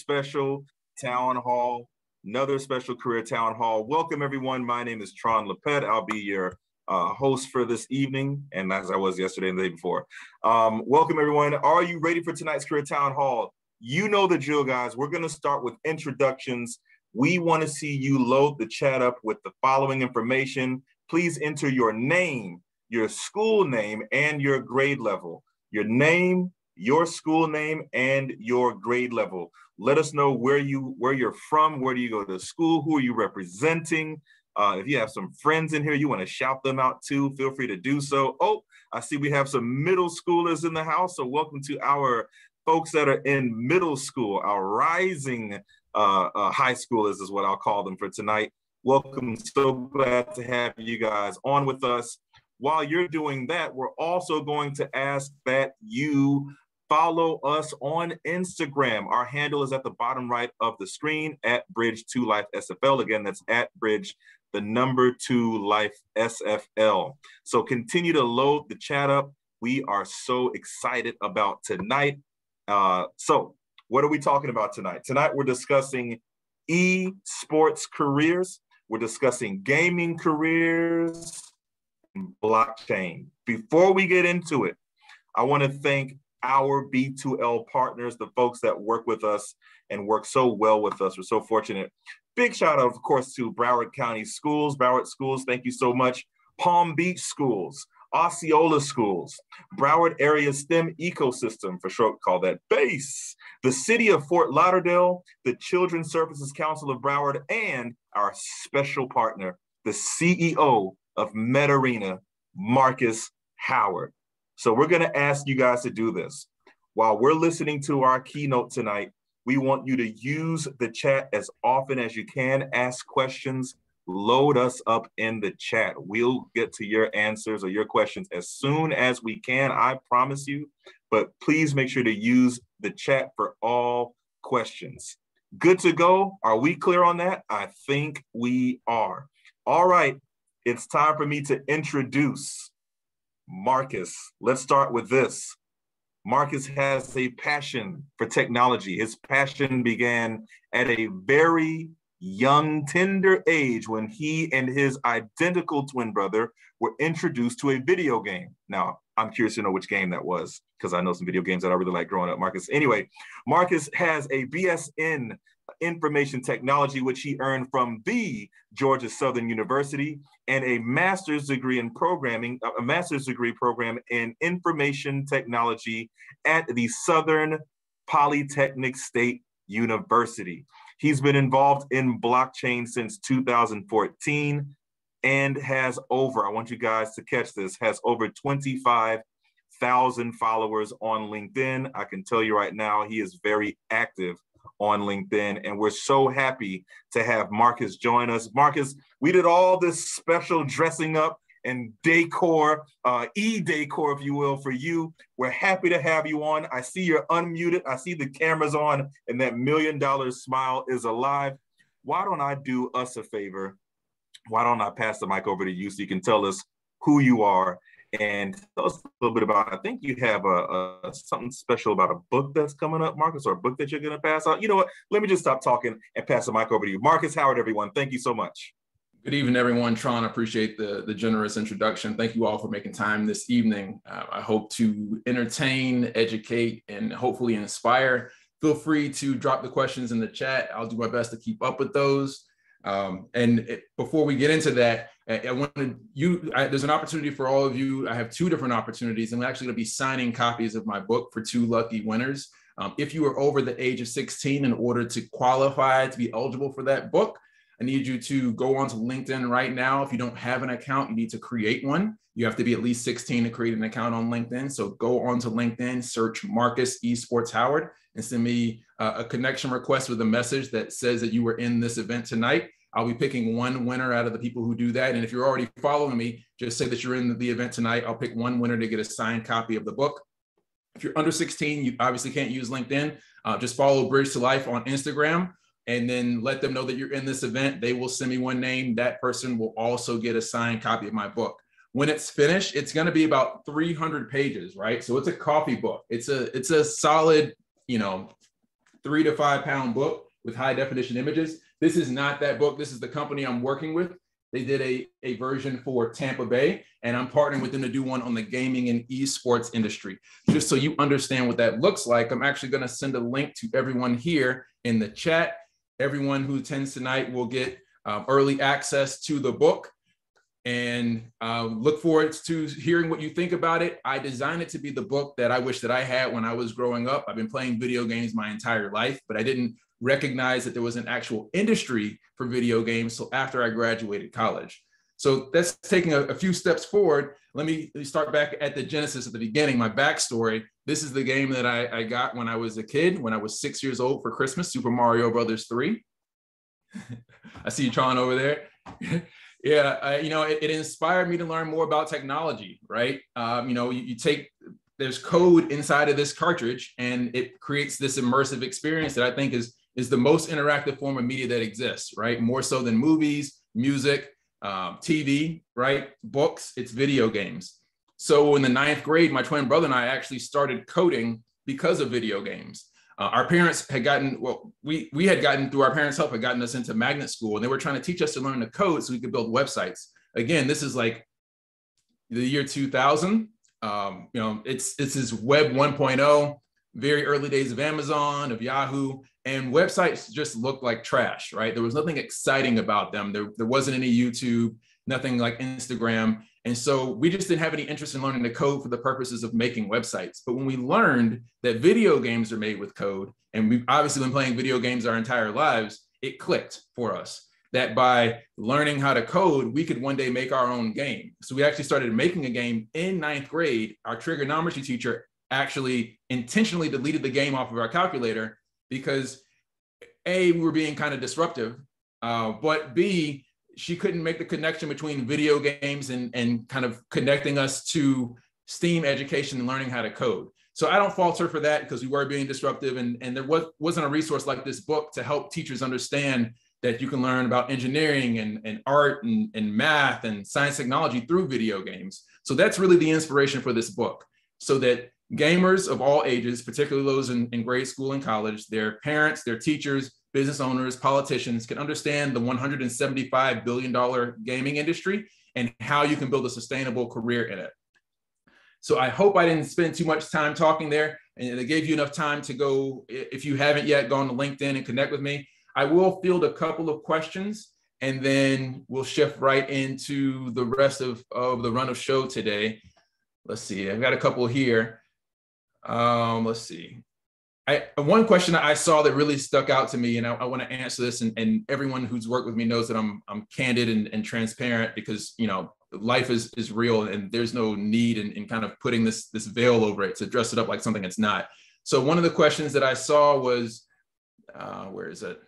special town hall, another special career town hall. Welcome, everyone. My name is Tron Lepet. I'll be your host for this evening, and as I was yesterday and the day before. Welcome, everyone. Are you ready for tonight's career town hall? You know the drill, guys. We're going to start with introductions. We want to see you load the chat up with the following information. Please enter your name, your school name, and your grade level. Your name, your school name, and your grade level. Let us know where you're from, where do you go to school, who are you representing. If you have some friends in here, you want to shout them out too, feel free to do so. Oh, I see we have some middle schoolers in the house, so welcome to our folks that are in middle school, our rising high schoolers is what I'll call them for tonight. Welcome, so glad to have you guys on with us. While you're doing that, we're also going to ask that you follow us on Instagram. Our handle is at the bottom right of the screen at Bridge2Life SFL. Again, that's at Bridge, the number 2 Life SFL. So continue to load the chat up. We are so excited about tonight. So what are we talking about tonight? Tonight, we're discussing esports careers. We're discussing gaming careers and blockchain. Before we get into it, I want to thank our B2L partners, the folks that work with us and work so well with us. We're so fortunate. Big shout out, of course, to Broward County Schools. Broward Schools, thank you so much. Palm Beach Schools, Osceola Schools, Broward Area STEM Ecosystem, for short, call that BASE, the City of Fort Lauderdale, the Children's Services Council of Broward, and our special partner, the CEO of MedArena, Marcus Howard. So we're going to ask you guys to do this. While we're listening to our keynote tonight, we want you to use the chat as often as you can, ask questions, load us up in the chat. We'll get to your answers or your questions as soon as we can, I promise you. But please make sure to use the chat for all questions. Good to go? Are we clear on that? I think we are. All right, it's time for me to introduce Marcus. Let's start with this. Marcus has a passion for technology. His passion began at a very young, tender age when he and his identical twin brother were introduced to a video game. Now, I'm curious to know which game that was, because I know some video games that I really like growing up, Marcus. Anyway, Marcus has a BS in Information Technology, which he earned from the Georgia Southern University, and a master's degree in programming, a master's degree program in Information Technology at the Southern Polytechnic State University. He's been involved in blockchain since 2014 and has over, I want you guys to catch this, has over 25,000 followers on LinkedIn. I can tell you right now, he is very active on LinkedIn, and we're so happy to have Marcus join us. Marcus, we did all this special dressing up and decor, e-decor, if you will, for you. We're happy to have you on. I see you're unmuted. I see the cameras on, and that $1 million smile is alive. Why don't I do us a favor? Why don't I pass the mic over to you so you can tell us who you are and tell us a little bit about, I think you have something special about a book that's coming up, Marcus, or a book that you're going to pass out. You know what? Let me just stop talking and pass the mic over to you. Marcus Howard, everyone. Thank you so much. Good evening, everyone. Tron, I appreciate the generous introduction. Thank you all for making time this evening. I hope to entertain, educate, and hopefully inspire. Feel free to drop the questions in the chat. I'll do my best to keep up with those. Before we get into that, there's an opportunity for all of you. I have 2 different opportunities. I'm actually going to be signing copies of my book for 2 lucky winners. If you are over the age of 16, in order to qualify to be eligible for that book, I need you to go onto LinkedIn right now. If you don't have an account, you need to create one. You have to be at least 16 to create an account on LinkedIn. So go onto LinkedIn, search Marcus Esports Howard, and send me a connection request with a message that says that you were in this event tonight. I'll be picking 1 winner out of the people who do that. And if you're already following me, just say that you're in the event tonight. I'll pick 1 winner to get a signed copy of the book. If you're under 16, you obviously can't use LinkedIn. Just follow Bridge to Life on Instagram and then let them know that you're in this event. They will send me 1 name. That person will also get a signed copy of my book. When it's finished, it's going to be about 300 pages, right? So it's a coffee book. It's a solid, 3 to 5 pound book with high definition images. This is not that book. This is the company I'm working with. They did a version for Tampa Bay, and I'm partnering with them to do one on the gaming and esports industry. Just so you understand what that looks like, I'm actually going to send a link to everyone here in the chat. Everyone who attends tonight will get early access to the book, and look forward to hearing what you think about it. I designed it to be the book that I wish that I had when I was growing up. I've been playing video games my entire life, but I didn't recognize that there was an actual industry for video games till after I graduated college. So that's taking a few steps forward. Let me start back at the genesis at the beginning, my backstory. This is the game that I got when I was a kid, when I was 6 years old for Christmas, Super Mario Brothers 3. I see you, Tron, over there. Yeah, it inspired me to learn more about technology, right? You take, there's code inside of this cartridge, and it creates this immersive experience that I think is the most interactive form of media that exists, right? More so than movies, music, TV, right? Books, it's video games. So in the 9th grade, my twin brother and I actually started coding because of video games. Our parents had gotten, we had gotten, through our parents' help, had gotten us into magnet school, and they were trying to teach us to learn the code so we could build websites. Again, this is like the year 2000. This is Web 1.0, very early days of Amazon, of Yahoo, and websites just looked like trash, right? There was nothing exciting about them. There wasn't any YouTube, nothing like Instagram. And so we just didn't have any interest in learning the code for the purposes of making websites. But when we learned that video games are made with code, and we've obviously been playing video games our entire lives, it clicked for us that by learning how to code, we could one day make our own game. So we actually started making a game in 9th grade. Our trigonometry teacher actually intentionally deleted the game off of our calculator because A, we were being kind of disruptive, but B, she couldn't make the connection between video games and kind of connecting us to STEAM education and learning how to code. So I don't fault her for that because we were being disruptive, and there wasn't a resource like this book to help teachers understand that you can learn about engineering and art and math and science technology through video games. So that's really the inspiration for this book, so that gamers of all ages, particularly those in grade school and college, their parents, their teachers, business owners, politicians can understand the $175 billion gaming industry and how you can build a sustainable career in it. So I hope I didn't spend too much time talking there, and it gave you enough time to go, if you haven't yet, gone to LinkedIn and connect with me. I will field a couple of questions, and then we'll shift right into the rest of the run of show today. Let's see, I've got a couple here. Let's see. One question I saw that really stuck out to me, and I want to answer this, and everyone who's worked with me knows that I'm candid and transparent, because life is real, and there's no need in kind of putting this veil over it to dress it up like something it's not. So one of the questions that I saw was, where is it?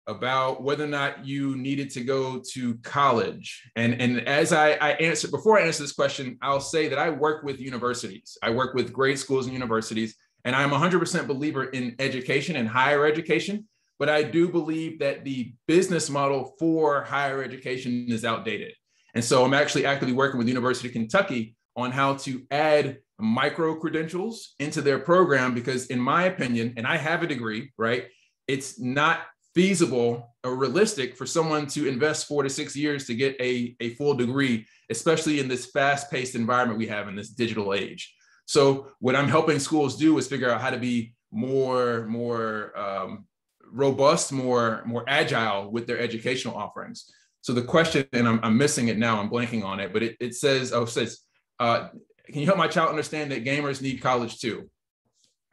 About whether or not you needed to go to college. And as I answer, before I answer this question, I'll say that I work with universities. I work with grade schools and universities, and I'm 100% believer in education and higher education, but I do believe that the business model for higher education is outdated. And so I'm actually actively working with University of Kentucky on how to add micro credentials into their program, because in my opinion, and I have a degree, right? It's not feasible or realistic for someone to invest 4 to 6 years to get a full degree, especially in this fast-paced environment we have in this digital age. So what I'm helping schools do is figure out how to be more robust, more agile with their educational offerings. So the question, and I'm missing it now, I'm blanking on it, but it says, can you help my child understand that gamers need college too?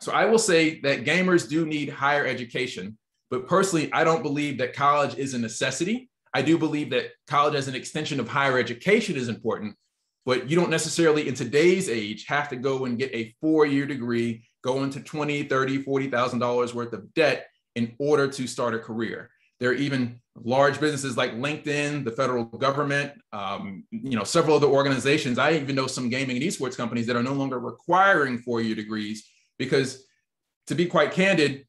So I will say that gamers do need higher education. But personally, I don't believe that college is a necessity. I do believe that college as an extension of higher education is important, but you don't necessarily in today's age have to go and get a 4-year degree, go into $20,000, $30,000, $40,000 worth of debt in order to start a career. There are even large businesses like LinkedIn, the federal government, several other organizations. I even know some gaming and esports companies that are no longer requiring 4-year degrees, because, to be quite candid,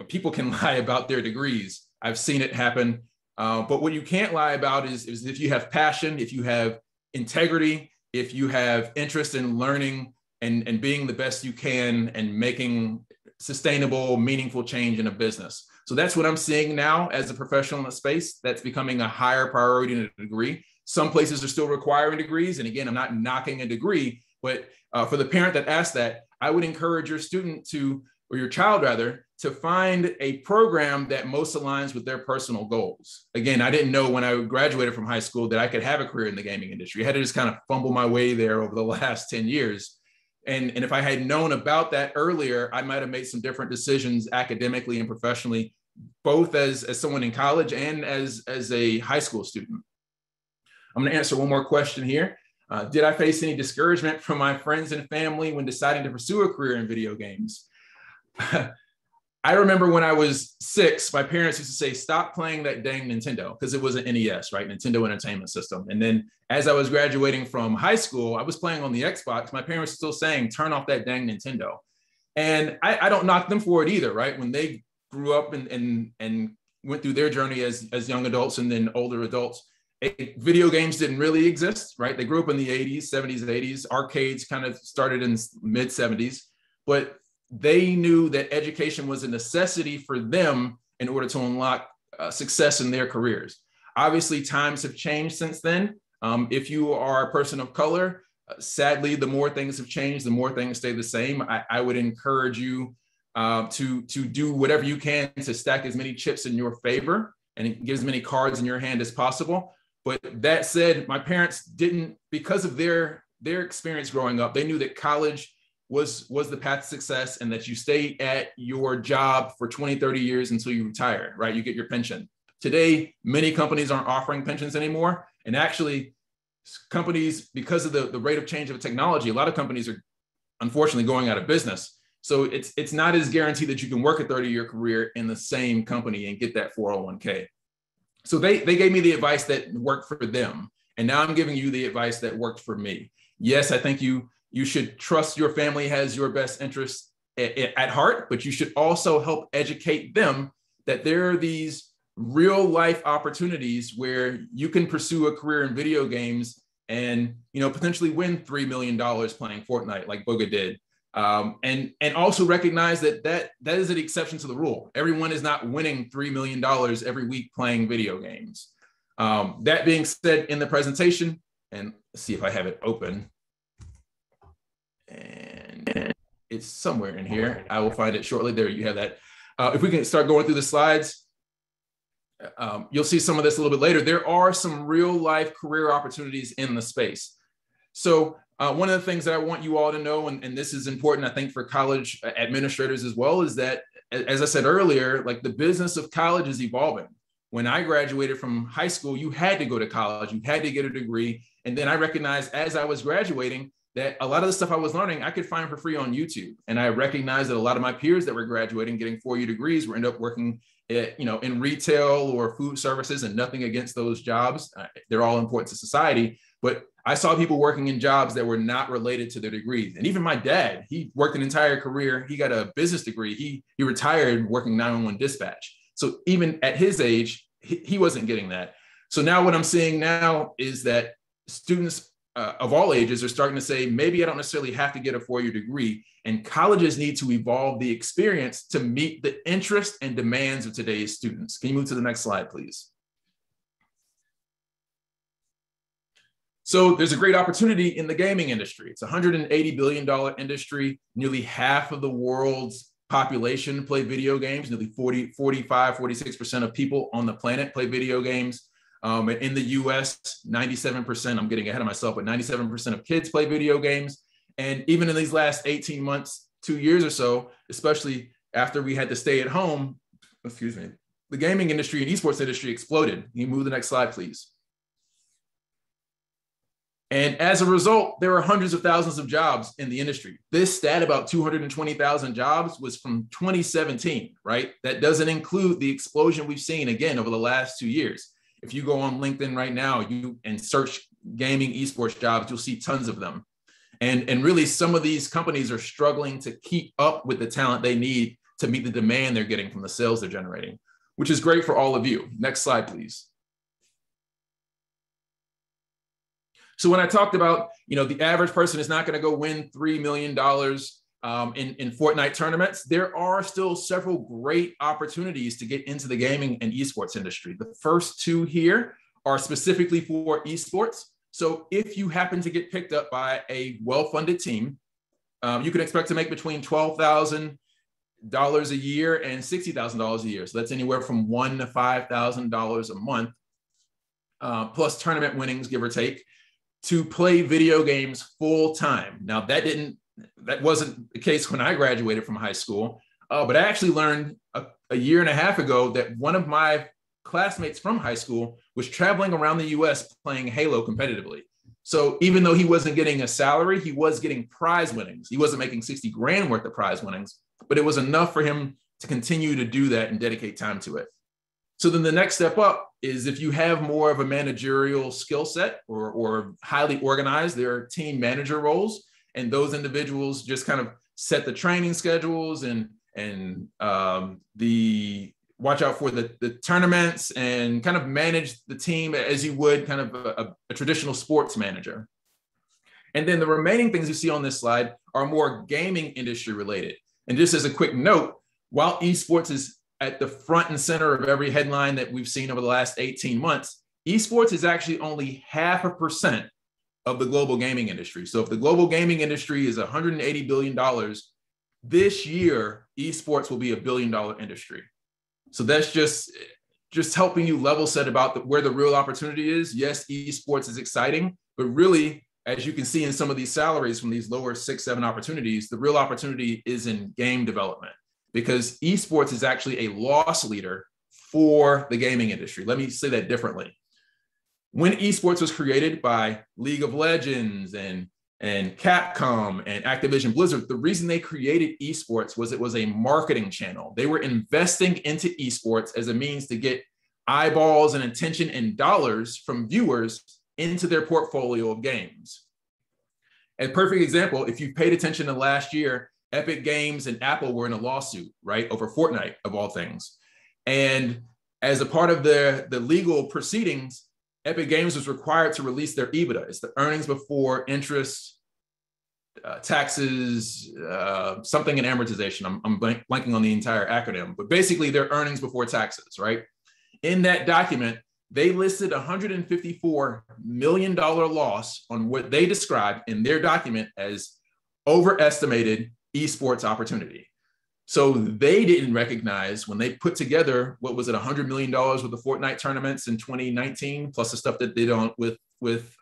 people can lie about their degrees. I've seen it happen. But what you can't lie about is if you have passion, if you have integrity, if you have interest in learning and being the best you can and making sustainable, meaningful change in a business. So that's what I'm seeing now as a professional in the space. That's becoming a higher priority in a degree. Some places are still requiring degrees. And again, I'm not knocking a degree, but for the parent that asked that, I would encourage your student to, or your child rather, to find a program that most aligns with their personal goals. Again, I didn't know when I graduated from high school that I could have a career in the gaming industry. I had to just kind of fumble my way there over the last 10 years. And if I had known about that earlier, I might have made some different decisions academically and professionally, both as someone in college and as a high school student. I'm going to answer one more question here. Did I face any discouragement from my friends and family when deciding to pursue a career in video games? I remember when I was 6, my parents used to say, stop playing that dang Nintendo, because it was an NES, right? Nintendo Entertainment System. And then as I was graduating from high school, I was playing on the Xbox. My parents were still saying, turn off that dang Nintendo. And I don't knock them for it either, right? When they grew up and went through their journey as young adults and then older adults, video games didn't really exist, right? They grew up in the 80s, 70s, 80s. Arcades kind of started in mid 70s, but they knew that education was a necessity for them in order to unlock success in their careers. Obviously, times have changed since then. If you are a person of color, sadly, the more things have changed, the more things stay the same. I would encourage you to do whatever you can to stack as many chips in your favor and get as many cards in your hand as possible. But that said, my parents didn't, because of their experience growing up, they knew that college was the path to success and that you stay at your job for 20, 30 years until you retire, right? You get your pension. Today, many companies aren't offering pensions anymore. And actually, companies, because of the rate of change of technology, a lot of companies are unfortunately going out of business. So it's not as guaranteed that you can work a 30-year career in the same company and get that 401k. So they gave me the advice that worked for them. And now I'm giving you the advice that worked for me. Yes, I think you should trust your family has your best interests at heart, but you should also help educate them that there are these real life opportunities where you can pursue a career in video games and, potentially win $3 million playing Fortnite like Boga did. And also recognize that is an exception to the rule. Everyone is not winning $3 million every week playing video games. That being said, in the presentation, and let's see if I have it open. And it's somewhere in here. I will find it shortly. There you have that. If we can start going through the slides, you'll see some of this a little bit later. There are some real life career opportunities in the space. So one of the things that I want you all to know, and this is important, I think, for college administrators as well, is that, as I said earlier, like the business of college is evolving. When I graduated from high school, you had to go to college, you had to get a degree. And then I recognized as I was graduating that a lot of the stuff I was learning, I could find for free on YouTube. And I recognized that a lot of my peers that were graduating, getting 4-year degrees, were end up working in retail or food services, and nothing against those jobs. They're all important to society. But I saw people working in jobs that were not related to their degrees. And even my dad, he worked an entire career. He got a business degree. He retired working 911 dispatch. So even at his age, he wasn't getting that. So now what I'm seeing now is that students of all ages are starting to say, maybe I don't necessarily have to get a 4-year degree, and colleges need to evolve the experience to meet the interest and demands of today's students. Can you move to the next slide, please? So there's a great opportunity in the gaming industry. It's a $180 billion industry. Nearly half of the world's population play video games. Nearly 46% of people on the planet play video games. In the US, 97%, I'm getting ahead of myself, but 97% of kids play video games. And even in these last 18 months, 2 years or so, especially after we had to stay at home, the gaming industry and esports industry exploded. Can you move the next slide, please? And as a result, there are hundreds of thousands of jobs in the industry. This stat, about 220,000 jobs, was from 2017, right? That doesn't include the explosion we've seen, again, over the last 2 years. If you go on LinkedIn right now and search gaming esports jobs, you'll see tons of them. And really, some of these companies are struggling to keep up with the talent they need to meet the demand they're getting from the sales they're generating, which is great for all of you. Next slide, please. So when I talked about, the average person is not going to go win $3 million in Fortnite tournaments, there are still several great opportunities to get into the gaming and esports industry. The first two here are specifically for esports. So if you happen to get picked up by a well-funded team, you can expect to make between $12,000 a year and $60,000 a year. So that's anywhere from $1,000 to $5,000 a month, plus tournament winnings, give or take, to play video games full time. Now that wasn't the case when I graduated from high school, but I actually learned a year and a half ago that one of my classmates from high school was traveling around the US playing Halo competitively. So even though he wasn't getting a salary, he was getting prize winnings. He wasn't making 60 grand worth of prize winnings, but it was enough for him to continue to do that and dedicate time to it. So then the next step up is if you have more of a managerial skill set or highly organized, there are team manager roles, and those individuals just kind of set the training schedules and watch out for the tournaments and kind of manage the team as you would kind of a traditional sports manager. And then the remaining things you see on this slide are more gaming industry related. And just as a quick note, while esports is at the front and center of every headline that we've seen over the last 18 months, esports is actually only 0.5% of the global gaming industry. So if the global gaming industry is $180 billion, this year, esports will be $1 billion industry. So that's just helping you level set about where the real opportunity is. Yes, esports is exciting, but really, as you can see in some of these salaries from these lower 6-7 opportunities, the real opportunity is in game development, because esports is actually a loss leader for the gaming industry. Let me say that differently. When esports was created by League of Legends and Capcom and Activision Blizzard, the reason they created esports was it was a marketing channel. They were investing into esports as a means to get eyeballs and attention and dollars from viewers into their portfolio of games. A perfect example, if you've paid attention to last year, Epic Games and Apple were in a lawsuit, right, over Fortnite, of all things. And as a part of the legal proceedings, Epic Games was required to release their EBITDA. It's the earnings before interest, taxes, something in amortization. I'm blanking on the entire acronym, but basically their earnings before taxes, right? In that document, they listed $154 million loss on what they described in their document as overestimated esports opportunity. So they didn't recognize when they put together, what was it, $100 million with the Fortnite tournaments in 2019, plus the stuff that they did with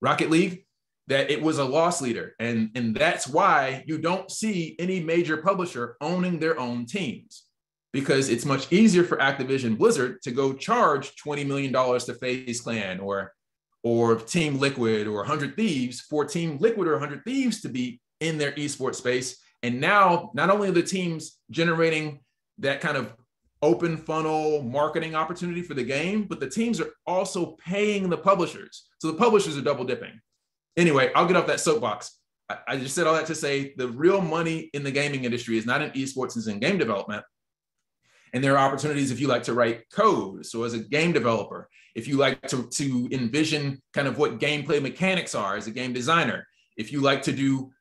Rocket League, that it was a loss leader. And that's why you don't see any major publisher owning their own teams, because it's much easier for Activision Blizzard to go charge $20 million to FaZe Clan or Team Liquid or 100 Thieves for Team Liquid or 100 Thieves to be in their esports space. And now, not only are the teams generating that kind of open funnel marketing opportunity for the game, but the teams are also paying the publishers. So the publishers are double dipping. Anyway, I'll get off that soapbox. I just said all that to say the real money in the gaming industry is not in esports, it's in game development. And there are opportunities if you like to write code. So as a game developer, if you like to envision kind of what gameplay mechanics are as a game designer, if you like to do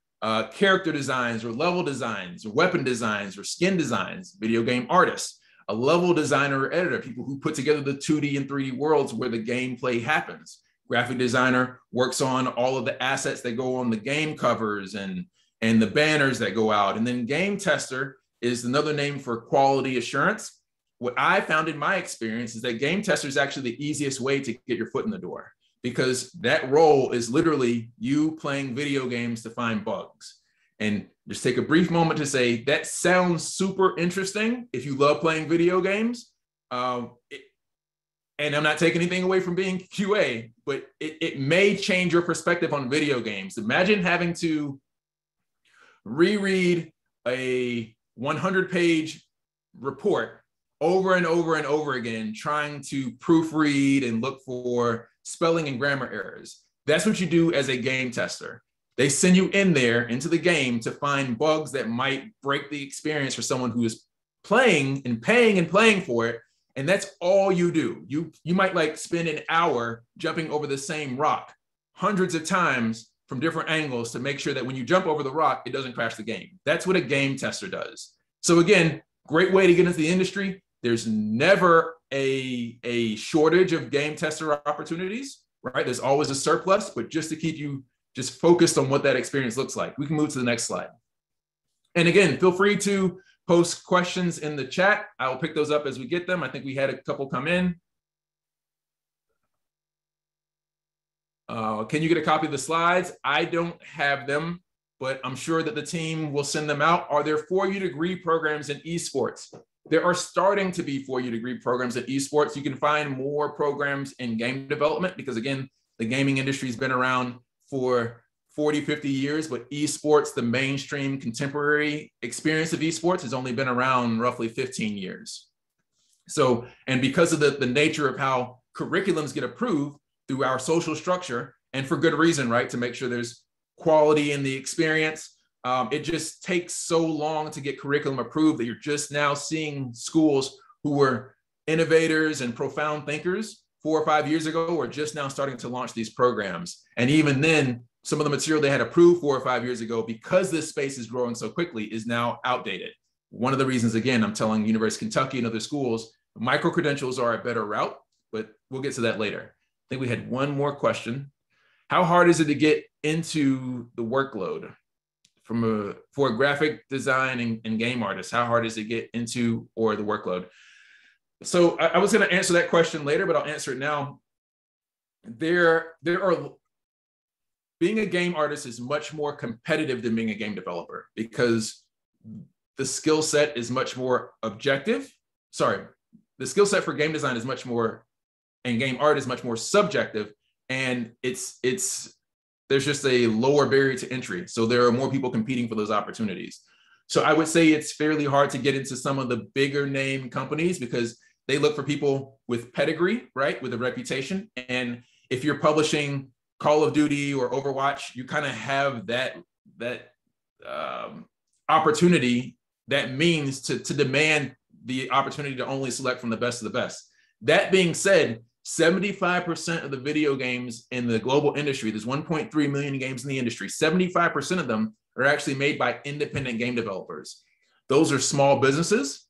character designs or level designs or weapon designs or skin designs, video game artists, a level designer or editor, people who put together the 2D and 3D worlds where the gameplay happens. Graphic designer works on all of the assets that go on the game covers and the banners that go out. And then game tester is another name for quality assurance. What I found in my experience is that game tester is actually the easiest way to get your foot in the door, because that role is literally you playing video games to find bugs. And just take a brief moment to say that sounds super interesting if you love playing video games. And I'm not taking anything away from being QA, but it may change your perspective on video games. Imagine having to reread a 100-page report over and over and over again, trying to proofread and look for spelling and grammar errors. That's what you do as a game tester. They send you in there into the game to find bugs that might break the experience for someone who is playing and paying for it. And that's all you do. You might like spend an hour jumping over the same rock hundreds of times from different angles to make sure that when you jump over the rock, it doesn't crash the game. That's what a game tester does. So again, great way to get into the industry. There's never a shortage of game tester opportunities, right? There's always a surplus, but just to keep you just focused on what that experience looks like. We can move to the next slide. And again, feel free to post questions in the chat. I will pick those up as we get them. I think we had a couple come in. Can you get a copy of the slides? I don't have them, but I'm sure that the team will send them out. Are there 4U degree programs in esports? There are starting to be 4U degree programs in esports. You can find more programs in game development because, again, the gaming industry has been around for 40, 50 years, but esports, the mainstream contemporary experience of esports, has only been around roughly 15 years. So, and because of the nature of how curriculums get approved through our social structure, and for good reason, right, to make sure there's quality in the experience, it just takes so long to get curriculum approved that you're just now seeing schools who were innovators and profound thinkers 4 or 5 years ago are just now starting to launch these programs. And even then, some of the material they had approved 4 or 5 years ago, because this space is growing so quickly, is now outdated. One of the reasons, again, I'm telling University of Kentucky and other schools, micro-credentials are a better route, but we'll get to that later. I think we had one more question. How hard is it to get into the workload for a graphic design and game artist? How hard is it to get into or the workload? So I was going to answer that question later, but I'll answer it now. There are, being a game artist is much more competitive than being a game developer because the skill set is much more objective. Sorry, the skill set for game design is much more, and game art is much more subjective. And there's just a lower barrier to entry. So there are more people competing for those opportunities. So I would say it's fairly hard to get into some of the bigger name companies because they look for people with pedigree, right? With a reputation. And if you're publishing Call of Duty or Overwatch, you kind of have that opportunity, that means to demand the opportunity to only select from the best of the best. That being said, 75% of the video games in the global industry, there's 1.3 million games in the industry, 75% of them are actually made by independent game developers. Those are small businesses.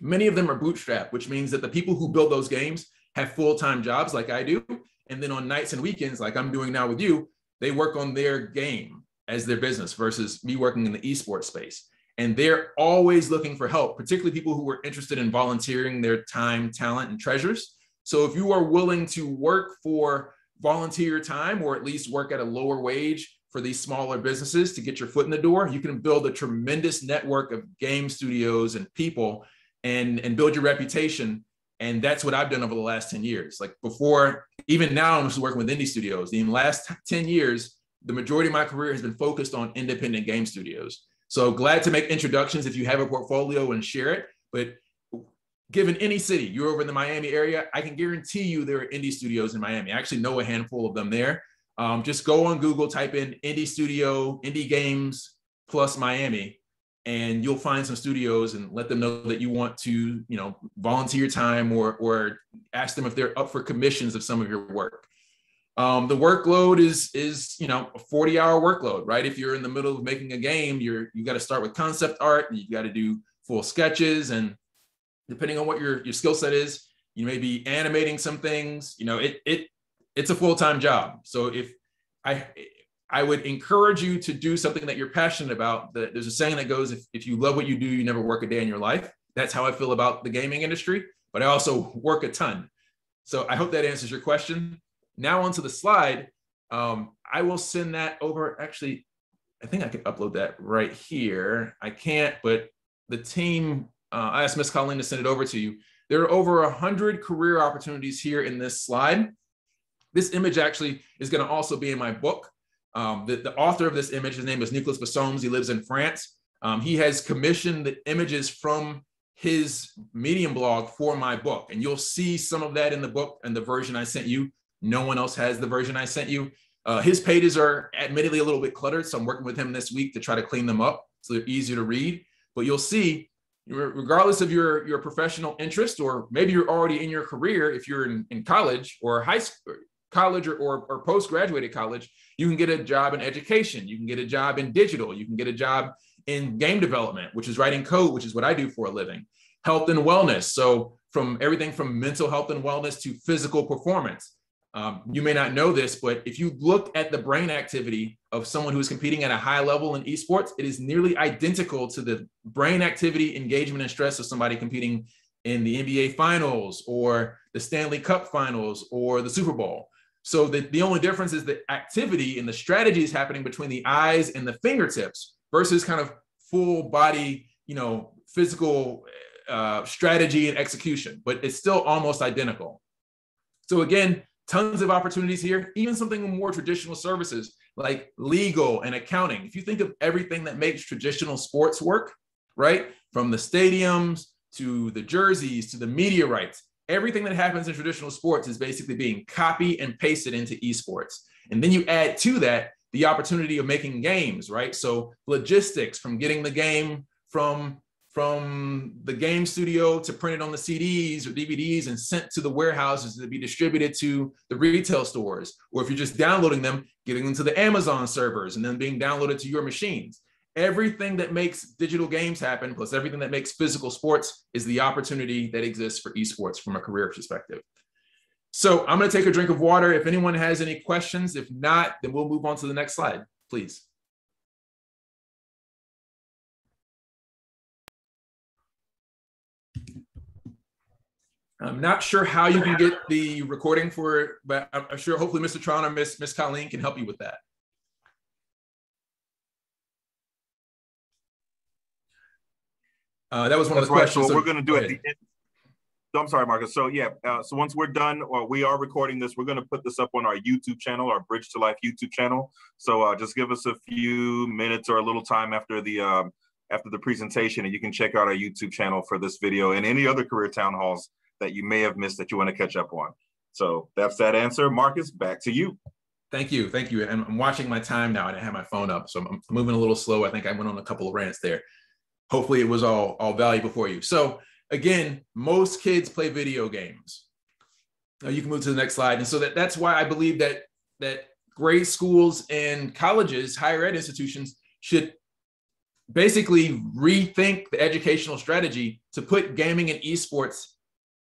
Many of them are bootstrapped, which means that the people who build those games have full-time jobs like I do. And then on nights and weekends, like I'm doing now with you, they work on their game as their business versus me working in the esports space. And they're always looking for help, particularly people who are interested in volunteering their time, talent, and treasures. So if you are willing to work for volunteer time or at least work at a lower wage for these smaller businesses to get your foot in the door, you can build a tremendous network of game studios and people and build your reputation. And that's what I've done over the last 10 years. Like before, even now, I'm just working with indie studios. In the last 10 years, the majority of my career has been focused on independent game studios. So glad to make introductions if you have a portfolio and share it. But given any city, you're over in the Miami area, I can guarantee you there are indie studios in Miami. I actually know a handful of them there. Just go on Google, type in indie studio, indie games plus Miami, and you'll find some studios and let them know that you want to, volunteer time or ask them if they're up for commissions of some of your work. The workload is a 40-hour workload, right? If you're in the middle of making a game, you got to start with concept art and you got to do full sketches, and depending on what your skill set is, you may be animating some things. It's a full-time job. So if I would encourage you to do something that you're passionate about. There's a saying that goes, if you love what you do, you never work a day in your life. That's how I feel about the gaming industry, but I also work a ton. So I hope that answers your question. Now onto the slide. I will send that over. Actually, I think I can upload that right here. I can't, but the team, I asked Ms. Colleen to send it over to you. There are over 100 career opportunities here in this slide. This image actually is going to also be in my book. The author of this image, his name is Nicolas Bassoms. He lives in France. He has commissioned the images from his Medium blog for my book. And you'll see some of that in the book and the version I sent you. No one else has the version I sent you. His pages are admittedly a little bit cluttered, so I'm working with him this week to try to clean them up so they're easier to read. But you'll see, regardless of your professional interest, or maybe you're already in your career, if you're in college or high school, college or post-graduated college, you can get a job in education. You can get a job in digital. You can get a job in game development, which is writing code, which is what I do for a living. Health and wellness. So from everything from mental health and wellness to physical performance. You may not know this, but if you look at the brain activity of someone who is competing at a high level in esports, it is nearly identical to the brain activity, engagement, and stress of somebody competing in the NBA finals or the Stanley Cup finals or the Super Bowl. So the only difference is the activity and the strategies happening between the eyes and the fingertips versus kind of full body, physical strategy and execution, but it's still almost identical. So again, tons of opportunities here, even something with more traditional services like legal and accounting. If you think of everything that makes traditional sports work, right? From the stadiums to the jerseys to the media rights, everything that happens in traditional sports is basically being copied and pasted into esports. And then you add to that the opportunity of making games, right? So logistics from getting the game from the game studio to print it on the CDs or DVDs and sent to the warehouses to be distributed to the retail stores. Or if you're just downloading them, getting them to the Amazon servers and then being downloaded to your machines. Everything that makes digital games happen, plus everything that makes physical sports, is the opportunity that exists for esports from a career perspective. So I'm going to take a drink of water. If anyone has any questions, if not, then we'll move on to the next slide, please. I'm not sure how you can get the recording for it, but I'm sure hopefully Mr. Tron or Miss Colleen can help you with that. That was one of the questions. So we're going to do it at the end. So I'm sorry, Marcus. So yeah, so once we're done, or we are recording this, we're going to put this up on our YouTube channel, our Bridge to Life YouTube channel. So just give us a few minutes or a little time after the presentation, and you can check out our YouTube channel for this video and any other career town halls that you may have missed that you want to catch up on. So that's that answer. Marcus, back to you. Thank you. Thank you. And I'm watching my time now. I didn't have my phone up, so I'm moving a little slow. I think I went on a couple of rants there. Hopefully it was all valuable for you. So again, most kids play video games. You can move to the next slide. And so that's why I believe that grade schools and colleges, higher ed institutions, should basically rethink the educational strategy to put gaming and esports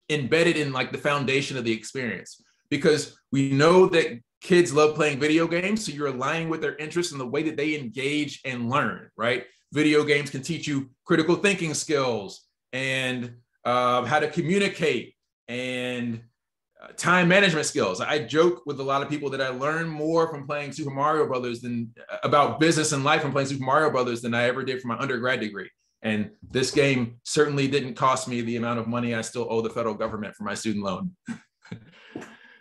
embedded in like the foundation of the experience. Because we know that kids love playing video games, so you're aligning with their interests in the way that they engage and learn, right? Video games can teach you critical thinking skills and how to communicate and time management skills. I joke with a lot of people that I learned more from playing Super Mario Brothers than about business and life from playing Super Mario Brothers than I ever did for my undergrad degree. And this game certainly didn't cost me the amount of money I still owe the federal government for my student loan.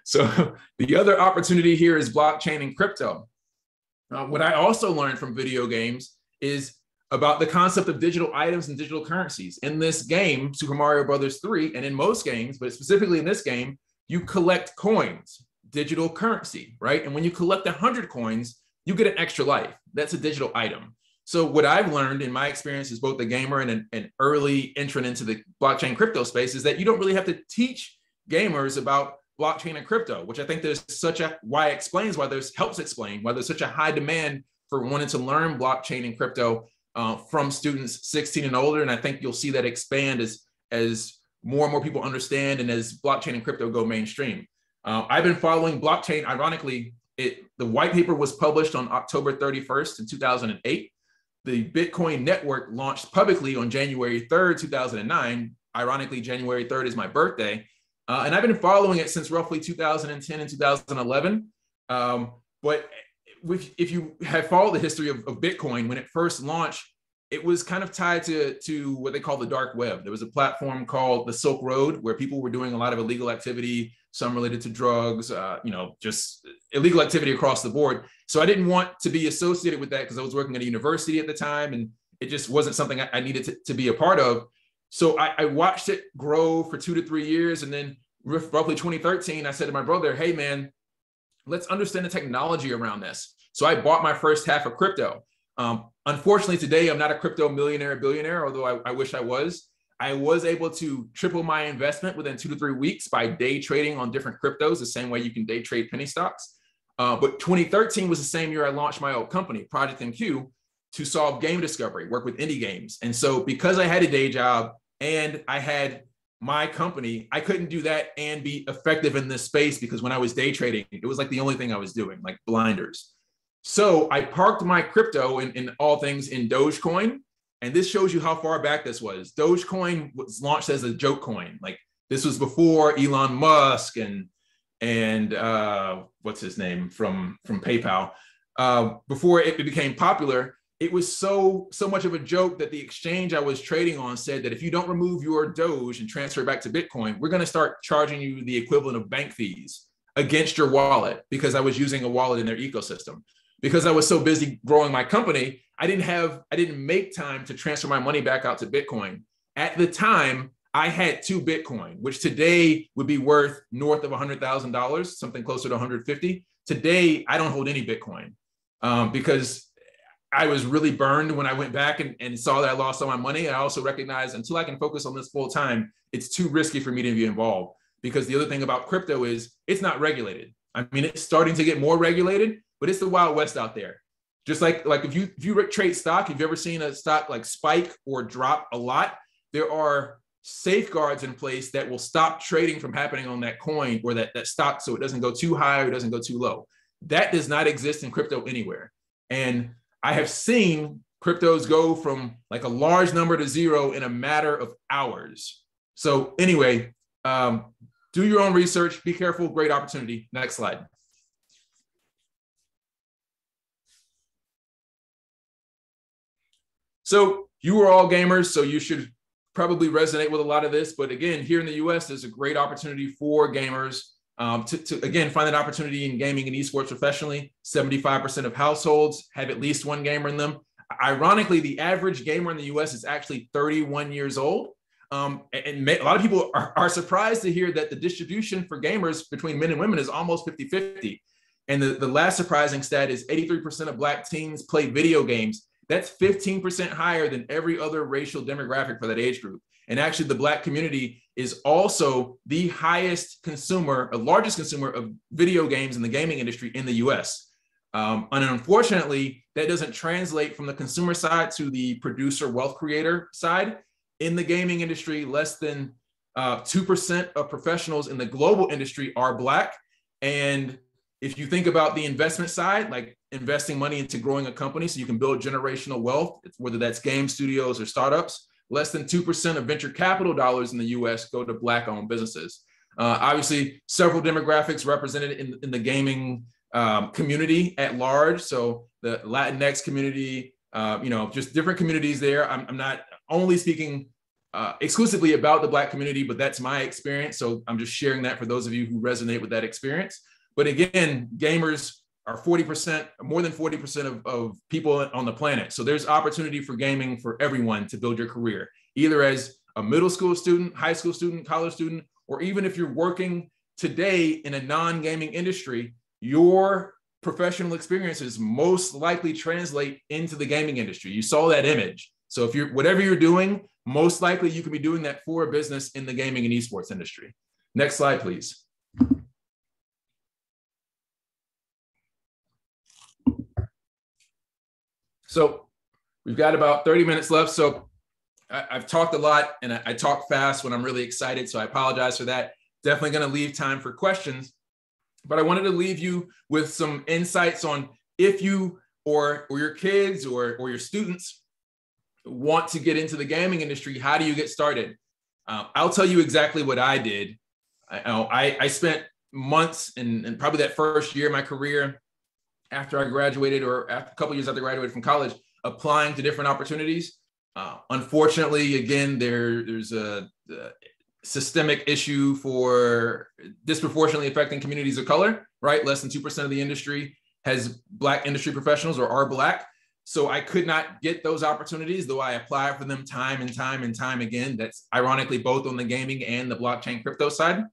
So the other opportunity here is blockchain and crypto. What I also learned from video games is about the concept of digital items and digital currencies. In this game, Super Mario Brothers 3, and in most games, but specifically in this game, you collect coins, digital currency, right? And when you collect 100 coins, you get an extra life. That's a digital item. So what I've learned in my experience as both a gamer and an early entrant into the blockchain crypto space is that you don't really have to teach gamers about blockchain and crypto, which I think there's helps explain why there's such a high demand for wanting to learn blockchain and crypto from students 16 and older. And I think you'll see that expand as more and more people understand and as blockchain and crypto go mainstream. I've been following blockchain. Ironically, the white paper was published on October 31st in 2008. The Bitcoin network launched publicly on January 3rd, 2009. Ironically, January 3rd is my birthday. And I've been following it since roughly 2010 and 2011. But if you have followed the history of Bitcoin, when it first launched, it was kind of tied to what they call the dark web. There was a platform called the Silk Road where people were doing a lot of illegal activity, some related to drugs, just illegal activity across the board. So I didn't want to be associated with that because I was working at a university at the time, and it just wasn't something I needed to be a part of. So I watched it grow for 2 to 3 years. And then roughly 2013, I said to my brother, hey man, let's understand the technology around this. So I bought my first half of crypto. Unfortunately, today, I'm not a crypto millionaire or billionaire, although I wish I was. I was able to triple my investment within 2 to 3 weeks by day trading on different cryptos, the same way you can day trade penny stocks. But 2013 was the same year I launched my old company, Project MQ, to solve game discovery, work with indie games. And so because I had a day job and I had my company, I couldn't do that and be effective in this space, because when I was day trading, it was like the only thing I was doing, like blinders. So I parked my crypto in all things in Dogecoin. And this shows you how far back this was. Dogecoin was launched as a joke coin. Like, this was before Elon Musk and what's his name from PayPal. Before it became popular, it was so much of a joke that the exchange I was trading on said that if you don't remove your Doge and transfer it back to Bitcoin, we're going to start charging you the equivalent of bank fees against your wallet, because I was using a wallet in their ecosystem. Because I was so busy growing my company, I didn't make time to transfer my money back out to Bitcoin. At the time, I had 2 Bitcoin, which today would be worth north of $100,000, something closer to 150. Today, I don't hold any Bitcoin because I was really burned when I went back and saw that I lost all my money. I also recognized, until I can focus on this full time, it's too risky for me to be involved. Because the other thing about crypto is it's not regulated. I mean, it's starting to get more regulated, but it's the Wild West out there. Just like if you trade stock, if you've ever seen a stock like spike or drop a lot, there are safeguards in place that will stop trading from happening on that coin or that stock, so it doesn't go too high or it doesn't go too low. That does not exist in crypto anywhere. And I have seen cryptos go from like a large number to zero in a matter of hours. So anyway, do your own research, be careful, great opportunity. Next slide. So you are all gamers, so you should probably resonate with a lot of this. But again, here in the US, there's a great opportunity for gamers to again, find an opportunity in gaming and esports professionally. 75% of households have at least one gamer in them. Ironically, the average gamer in the US is actually 31 years old. And a lot of people are surprised to hear that the distribution for gamers between men and women is almost 50-50. And the last surprising stat is 83% of Black teens play video games. That's 15% higher than every other racial demographic for that age group. And actually, the Black community is also the largest consumer of video games in the gaming industry in the US. And unfortunately, that doesn't translate from the consumer side to the producer wealth creator side. In the gaming industry, less than 2% of professionals in the global industry are Black. And if you think about the investment side, like investing money into growing a company so you can build generational wealth, whether that's game studios or startups, less than 2% of venture capital dollars in the US go to Black-owned businesses. Obviously, several demographics represented in the gaming community at large. So the Latinx community, just different communities there. I'm not only speaking exclusively about the Black community, but that's my experience. So I'm just sharing that for those of you who resonate with that experience. But again, gamers are 40%, more than 40% of people on the planet. So there's opportunity for gaming for everyone to build your career, either as a middle school student, high school student, college student, or even if you're working today in a non-gaming industry, your professional experiences most likely translate into the gaming industry. You saw that image. So if whatever you're doing, most likely you could be doing that for a business in the gaming and esports industry. Next slide, please. So we've got about 30 minutes left. So I've talked a lot and I talk fast when I'm really excited. So I apologize for that. Definitely going to leave time for questions, but I wanted to leave you with some insights on if you or your kids or your students want to get into the gaming industry, how do you get started? I'll tell you exactly what I did. I spent months and probably that first year of my career after I graduated or a couple years after I graduated from college, applying to different opportunities. Unfortunately, again, there's a systemic issue for disproportionately affecting communities of color, right? Less than 2% of the industry has Black industry professionals or are Black. So I could not get those opportunities, though I applied for them time and time and time again. That's ironically both on the gaming and the blockchain crypto side.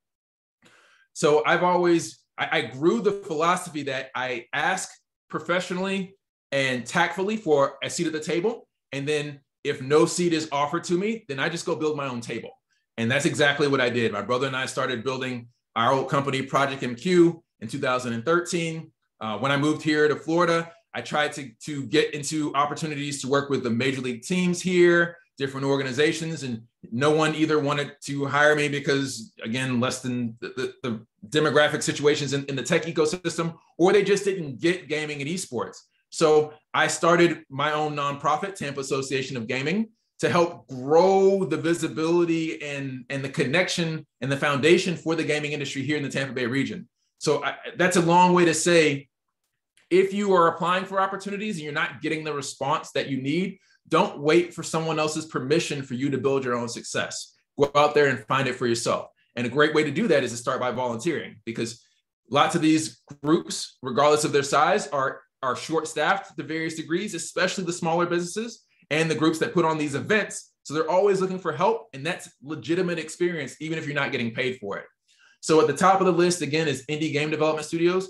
So I grew the philosophy that I ask professionally and tactfully for a seat at the table. And then if no seat is offered to me, then I just go build my own table. And that's exactly what I did. My brother and I started building our old company, Project MQ, in 2013. When I moved here to Florida, I tried to get into opportunities to work with the major league teams here, different organizations, and no one either wanted to hire me because, again, less than the demographic situations in the tech ecosystem, or they just didn't get gaming and esports. So I started my own nonprofit, Tampa Association of Gaming, to help grow the visibility and the connection and the foundation for the gaming industry here in the Tampa Bay region. So that's a long way to say, if you are applying for opportunities and you're not getting the response that you need, don't wait for someone else's permission for you to build your own success. Go out there and find it for yourself. And a great way to do that is to start by volunteering, because lots of these groups, regardless of their size, are short-staffed to various degrees, especially the smaller businesses and the groups that put on these events. So they're always looking for help, and that's legitimate experience, even if you're not getting paid for it. So at the top of the list, again, is indie game development studios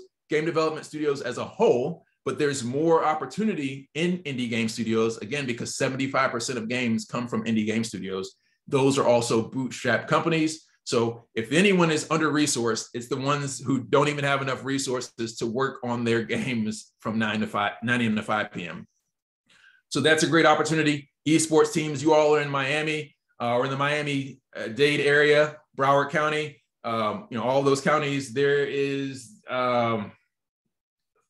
as a whole, but there's more opportunity in indie game studios, again, because 75% of games come from indie game studios. Those are also bootstrap companies. So if anyone is under-resourced, it's the ones who don't even have enough resources to work on their games from 9 a.m. to 5 p.m. So that's a great opportunity. Esports teams, you all are in Miami or in the Miami-Dade area, Broward County, all those counties. There is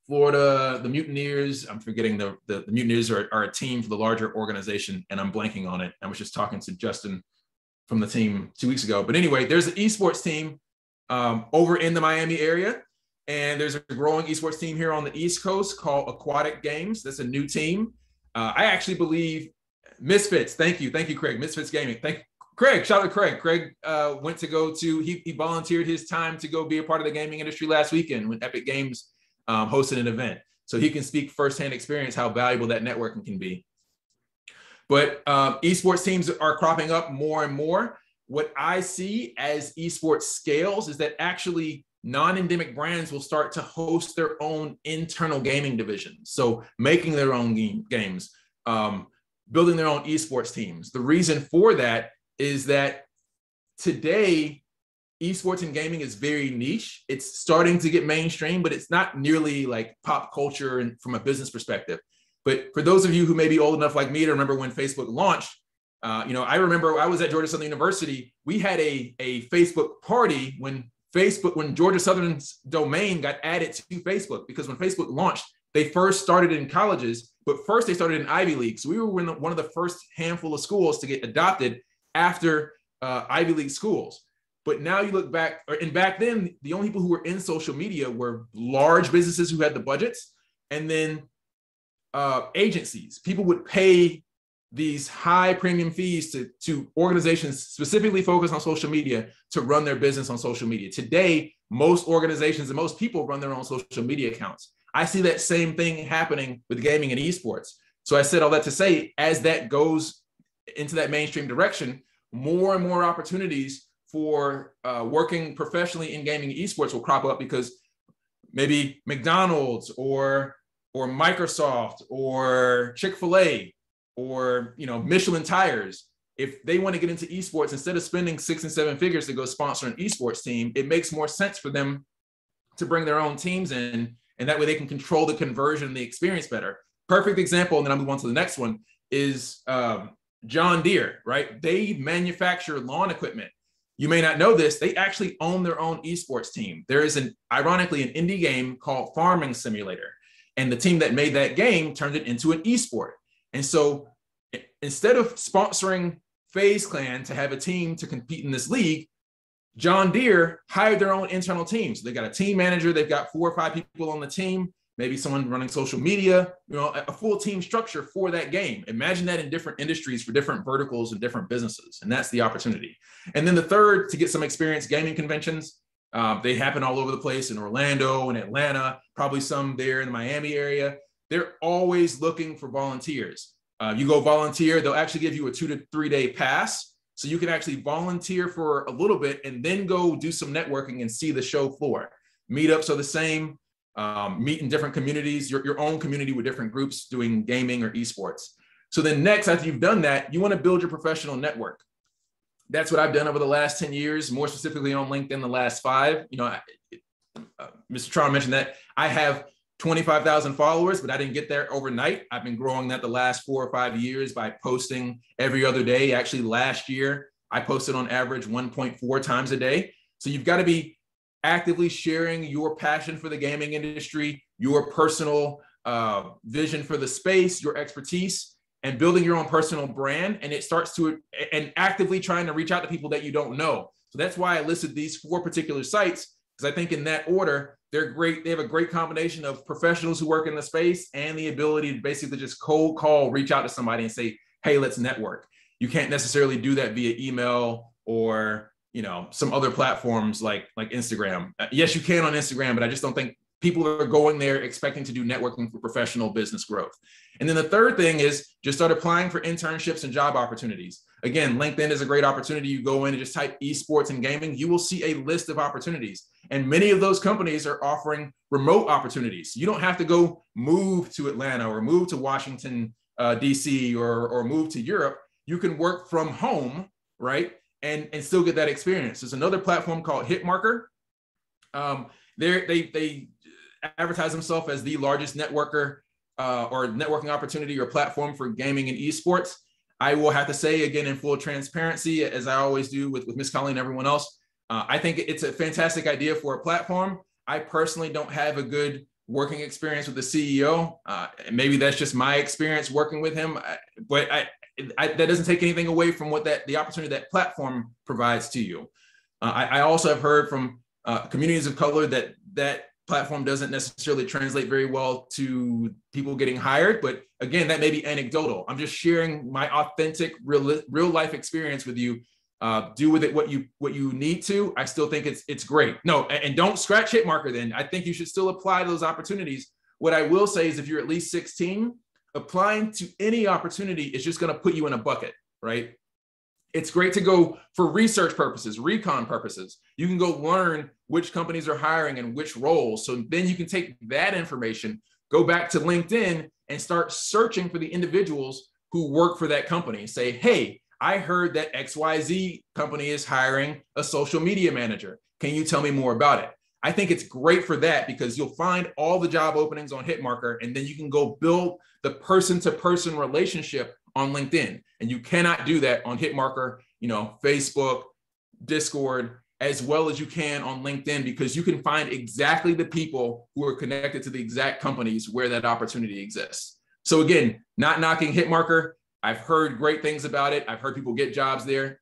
Florida, the Mutineers. I'm forgetting the Mutineers are a team for the larger organization, and I'm blanking on it. I was just talking to Justin from the team 2 weeks ago. But anyway, there's an esports team over in the Miami area. And there's a growing esports team here on the East Coast called Aquatic Games. That's a new team. I actually believe Misfits. Thank you, Craig. Misfits Gaming. Thank you. Craig, shout out to Craig. Craig went to go to, he volunteered his time to go be a part of the gaming industry last weekend when Epic Games hosted an event. So he can speak firsthand experience how valuable that networking can be. But esports teams are cropping up more and more. What I see as esports scales is that actually non-endemic brands will start to host their own internal gaming divisions. So making their own games, building their own esports teams. The reason for that is that today, esports and gaming is very niche. It's starting to get mainstream, but it's not nearly like pop culture and from a business perspective. But for those of you who may be old enough like me to remember when Facebook launched, I remember I was at Georgia Southern University. We had a Facebook party when Georgia Southern's domain got added to Facebook, because when Facebook launched, they first started in colleges, but first they started in Ivy League. So we were one of the first handful of schools to get adopted after Ivy League schools. But now you look back, and back then, the only people who were in social media were large businesses who had the budgets, and then agencies. People would pay these high premium fees to organizations specifically focused on social media to run their business on social media. Today, most organizations and most people run their own social media accounts. I see that same thing happening with gaming and esports. So I said all that to say, as that goes into that mainstream direction, more and more opportunities for working professionally in gaming and esports will crop up, because maybe McDonald's or Microsoft or Chick-fil-A or Michelin tires, if they want to get into esports, instead of spending 6 and 7 figures to go sponsor an esports team, it makes more sense for them to bring their own teams in, and that way they can control the conversion and the experience better. Perfect example, and then I'll move on to the next one, is John Deere, right? They manufacture lawn equipment. You may not know this, they actually own their own esports team. There is ironically an indie game called Farming Simulator, and the team that made that game turned it into an esport. And so instead of sponsoring FaZe Clan to have a team to compete in this league, John Deere hired their own internal teams. They got a team manager, they've got 4 or 5 people on the team, maybe someone running social media, a full team structure for that game. Imagine that in different industries for different verticals and different businesses. And that's the opportunity. And then the third, to get some experience, gaming conventions. They happen all over the place in Orlando and Atlanta, probably some there in the Miami area. They're always looking for volunteers. You go volunteer, they'll actually give you a 2 to 3 day pass. So you can actually volunteer for a little bit and then go do some networking and see the show floor. Meetups are the same. Meet in different communities, your own community with different groups doing gaming or esports. So then next, after you've done that, you want to build your professional network. That's what I've done over the last 10 years, more specifically on LinkedIn, the last 5. Mr. Tron mentioned that I have 25,000 followers, but I didn't get there overnight. I've been growing that the last 4 or 5 years by posting every other day. Actually, last year, I posted on average 1.4 times a day. So you've got to be actively sharing your passion for the gaming industry, your personal vision for the space, your expertise, and building your own personal brand. And it starts to, and actively trying to reach out to people that you don't know. So that's why I listed these 4 particular sites, because I think in that order, they're great. They have a great combination of professionals who work in the space and the ability to basically just cold call, reach out to somebody and say, hey, let's network. You can't necessarily do that via email or, some other platforms like Instagram. Yes, you can on Instagram, but I just don't think people are going there expecting to do networking for professional business growth. And then the third thing is just start applying for internships and job opportunities. Again, LinkedIn is a great opportunity. You go in and just type esports and gaming. You will see a list of opportunities. And many of those companies are offering remote opportunities. You don't have to go move to Atlanta or move to Washington, DC, or move to Europe. You can work from home, right? And still get that experience. There's another platform called Hitmarker. They advertise themselves as the largest networker or networking opportunity or platform for gaming and esports. I will have to say, again, in full transparency, as I always do with Ms. Colleen and everyone else, I think it's a fantastic idea for a platform. I personally don't have a good working experience with the CEO. Maybe that's just my experience working with him, but that doesn't take anything away from what the opportunity that platform provides to you. I also have heard from communities of color that platform doesn't necessarily translate very well to people getting hired. But again, that may be anecdotal. I'm just sharing my authentic real life experience with you. Do with it what you need to. I still think it's great. No, and don't scratch Hitmarker then. I think you should still apply to those opportunities. What I will say is if you're at least 16, applying to any opportunity is just going to put you in a bucket, right? It's great to go for research purposes, recon purposes. You can go learn which companies are hiring and which roles. So then you can take that information, go back to LinkedIn and start searching for the individuals who work for that company. Say, hey, I heard that XYZ company is hiring a social media manager. Can you tell me more about it? I think it's great for that because you'll find all the job openings on Hitmarker and then you can go build the person-to-person relationship on LinkedIn. And you cannot do that on Hitmarker, Facebook, Discord, as well as you can on LinkedIn, because you can find exactly the people who are connected to the exact companies where that opportunity exists. So again, not knocking Hitmarker. I've heard great things about it. I've heard people get jobs there.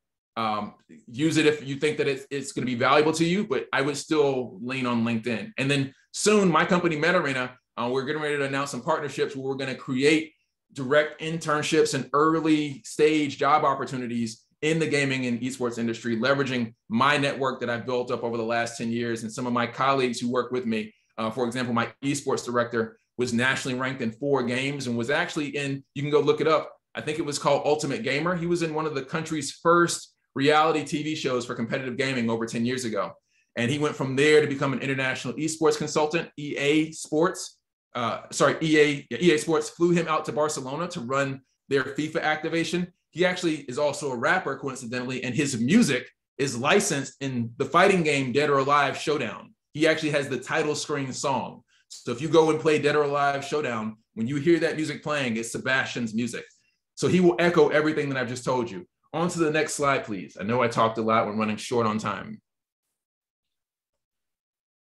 Use it if you think that it's going to be valuable to you, but I would still lean on LinkedIn. And then soon, my company, MetaArena, we're getting ready to announce some partnerships where we're going to create direct internships and early stage job opportunities in the gaming and esports industry, leveraging my network that I've built up over the last 10 years and some of my colleagues who work with me. For example, my esports director was nationally ranked in 4 games and was actually you can go look it up. I think it was called Ultimate Gamer. He was in one of the country's first reality TV shows for competitive gaming over 10 years ago. And he went from there to become an international esports consultant. EA Sports flew him out to Barcelona to run their FIFA activation. He actually is also a rapper, coincidentally, and his music is licensed in the fighting game Dead or Alive Showdown. He actually has the title screen song. So if you go and play Dead or Alive Showdown, when you hear that music playing, it's Sebastian's music. So he will echo everything that I've just told you. On to the next slide, please. I know I talked a lot. We're running short on time.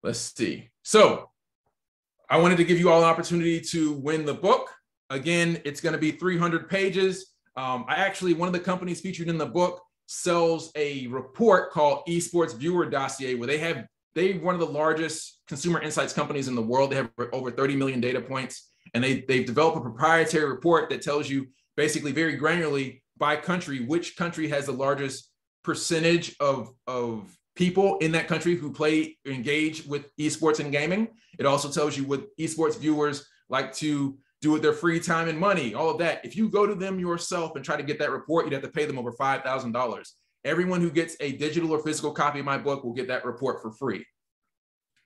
Let's see. So I wanted to give you all an opportunity to win the book. Again, it's going to be 300 pages. One of the companies featured in the book sells a report called Esports Viewer Dossier, where they're one of the largest consumer insights companies in the world. They have over 30 million data points, and they've developed a proprietary report that tells you basically very granularly by country, which country has the largest percentage of people in that country who engage with esports and gaming. It also tells you what esports viewers like to do with their free time and money, all of that. If you go to them yourself and try to get that report, you'd have to pay them over $5,000. Everyone who gets a digital or physical copy of my book will get that report for free.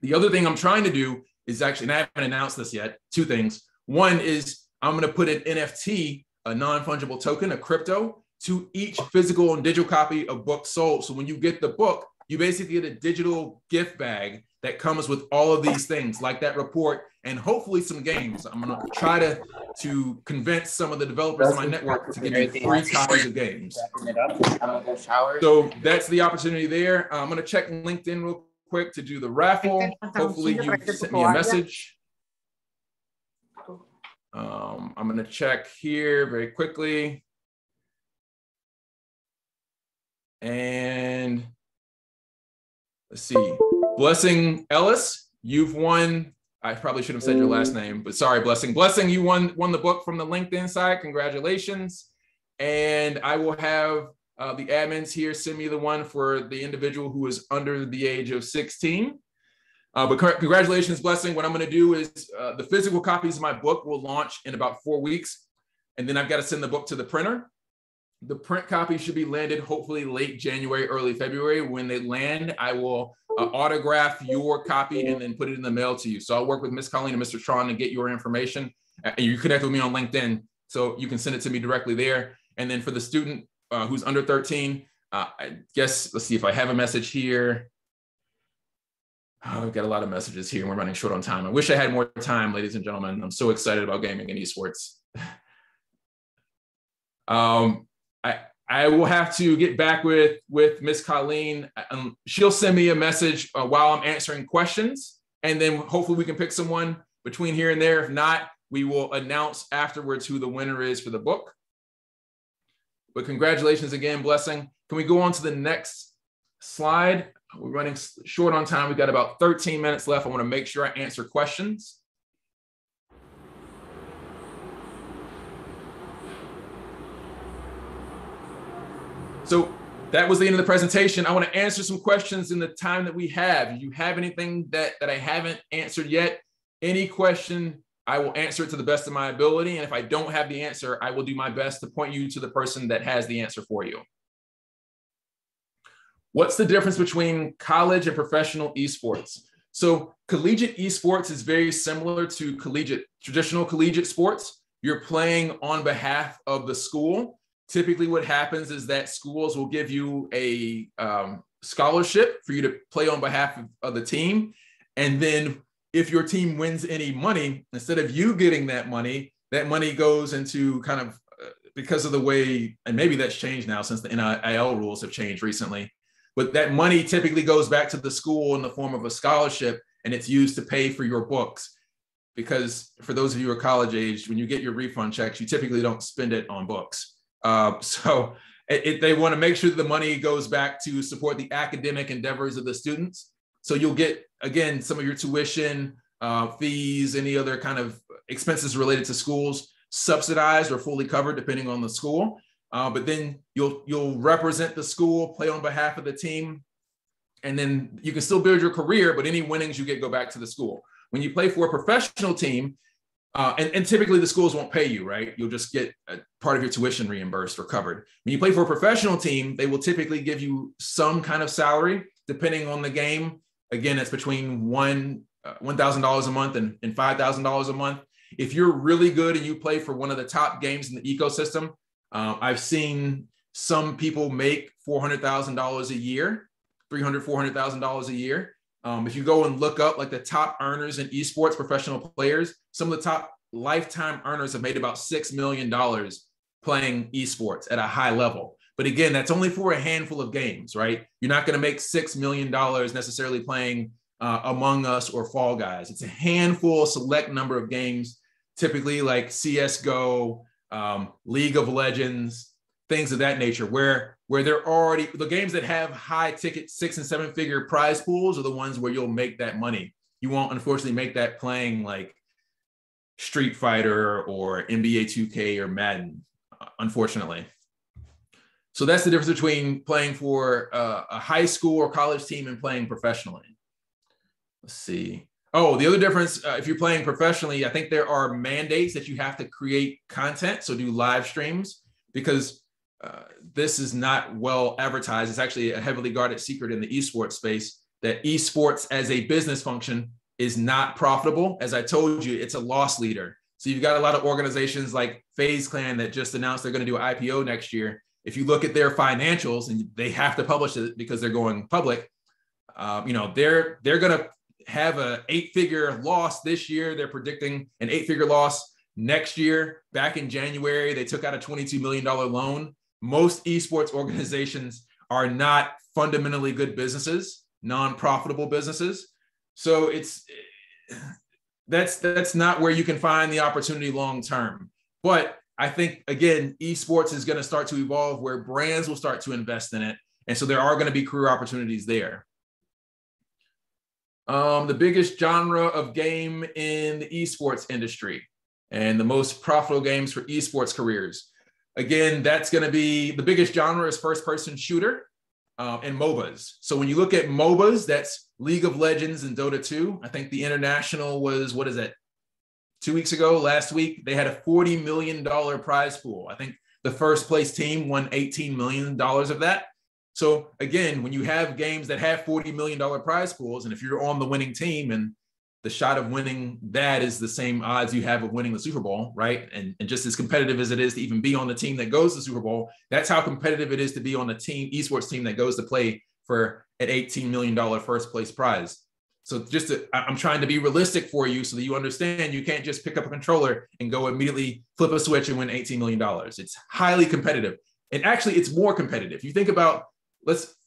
The other thing I'm trying to do is actually, and I haven't announced this yet, 2 things. One is I'm going to put an NFT a non-fungible token, a crypto, to each physical and digital copy of books sold. So when you get the book, you basically get a digital gift bag that comes with all of these things, like that report, and hopefully some games. I'm going to try to convince some of the developers in my network to give you free copies of games. So that's the opportunity there. I'm going to check LinkedIn real quick to do the raffle. Hopefully you sent me a message. I'm going to check here very quickly. And let's see. Blessing Ellis, you've won. I probably should have said your last name, but sorry, Blessing. Blessing, you won the book from the LinkedIn side. Congratulations. And I will have the admins here send me the one for the individual who is under the age of 16. But congratulations, Blessing. What I'm going to do is the physical copies of my book will launch in about 4 weeks. And then I've got to send the book to the printer. The print copy should be landed hopefully late January, early February. When they land, I will autograph your copy and then put it in the mail to you. So I'll work with Ms. Colleen and Mr. Tron to get your information. And you connect with me on LinkedIn, so you can send it to me directly there. And then for the student who's under 13, I guess, let's see if I have a message here. Oh, I've got a lot of messages here. We're running short on time. I wish I had more time, ladies and gentlemen. I'm so excited about gaming and esports. I will have to get back with Miss Colleen. She'll send me a message while I'm answering questions, and then hopefully we can pick someone between here and there. If not, we will announce afterwards who the winner is for the book. But congratulations again, Blessing. Can we go on to the next slide? We're running short on time. We've got about 13 minutes left. I want to make sure I answer questions. So that was the end of the presentation. I want to answer some questions in the time that we have. If you have anything that I haven't answered yet, any question, I will answer it to the best of my ability. And if I don't have the answer, I will do my best to point you to the person that has the answer for you. What's the difference between college and professional esports? So collegiate esports is very similar to traditional collegiate sports. You're playing on behalf of the school. Typically what happens is that schools will give you a scholarship for you to play on behalf of the team. And then if your team wins any money, instead of you getting that money goes into kind of, because of the way, and maybe that's changed now since the NIL rules have changed recently, but that money typically goes back to the school in the form of a scholarship, and it's used to pay for your books. Because for those of you who are college age, when you get your refund checks, you typically don't spend it on books. So they want to make sure that the money goes back to support the academic endeavors of the students. So you'll get, again, some of your tuition, fees, any other kind of expenses related to schools subsidized or fully covered depending on the school. But then you'll represent the school, play on behalf of the team, and then you can still build your career, but any winnings you get go back to the school. When you play for a professional team, and typically the schools won't pay you, right? You'll just get a part of your tuition reimbursed or covered. When you play for a professional team, they will typically give you some kind of salary depending on the game. Again, it's between $1,000 a month and $5,000 a month. If you're really good and you play for one of the top games in the ecosystem, I've seen some people make $400,000 a year, $400,000 a year. If you go and look up like the top earners in esports, professional players, some of the top lifetime earners have made about $6 million playing esports at a high level. But again, that's only for a handful of games, right? You're not going to make $6 million necessarily playing Among Us or Fall Guys. It's a handful, select number of games, typically like CSGO, League of Legends, things of that nature, where they're already, the games that have high ticket 6- and 7-figure prize pools are the ones where you'll make that money. You won't unfortunately make that playing like Street Fighter or NBA 2K or Madden, unfortunately. So that's the difference between playing for a high school or college team and playing professionally. Let's see. Oh, the other difference, if you're playing professionally, I think there are mandates that you have to create content, so do live streams, because this is not well advertised. It's actually a heavily guarded secret in the esports space that esports as a business function is not profitable. As I told you, it's a loss leader. So you've got a lot of organizations like FaZe Clan that just announced they're going to do an IPO next year. If you look at their financials, and they have to publish it because they're going public, they're going to have an 8-figure loss this year. They're predicting an 8-figure loss next year. Back in January, they took out a $22 million loan. Most esports organizations are not fundamentally good businesses, non-profitable businesses. So that's not where you can find the opportunity long-term. But I think, again, esports is going to start to evolve where brands will start to invest in it. And so there are going to be career opportunities there. The biggest genre of game in the esports industry and the most profitable games for esports careers. Again, that's going to be the biggest genre is first-person shooter and MOBAs. So when you look at MOBAs, that's League of Legends and Dota 2. I think the international was, 2 weeks ago, last week, they had a $40 million prize pool. I think the first place team won $18 million of that. So again, when you have games that have $40 million prize pools, and if you're on the winning team and the shot of winning that is the same odds you have of winning the Super Bowl, right? And just as competitive as it is to even be on the team that goes to the Super Bowl, that's how competitive it is to be on the esports team that goes to play for an $18 million first place prize. So I'm trying to be realistic for you so that you understand you can't just pick up a controller and go immediately flip a switch and win $18 million. It's highly competitive. And actually, it's more competitive. You think about,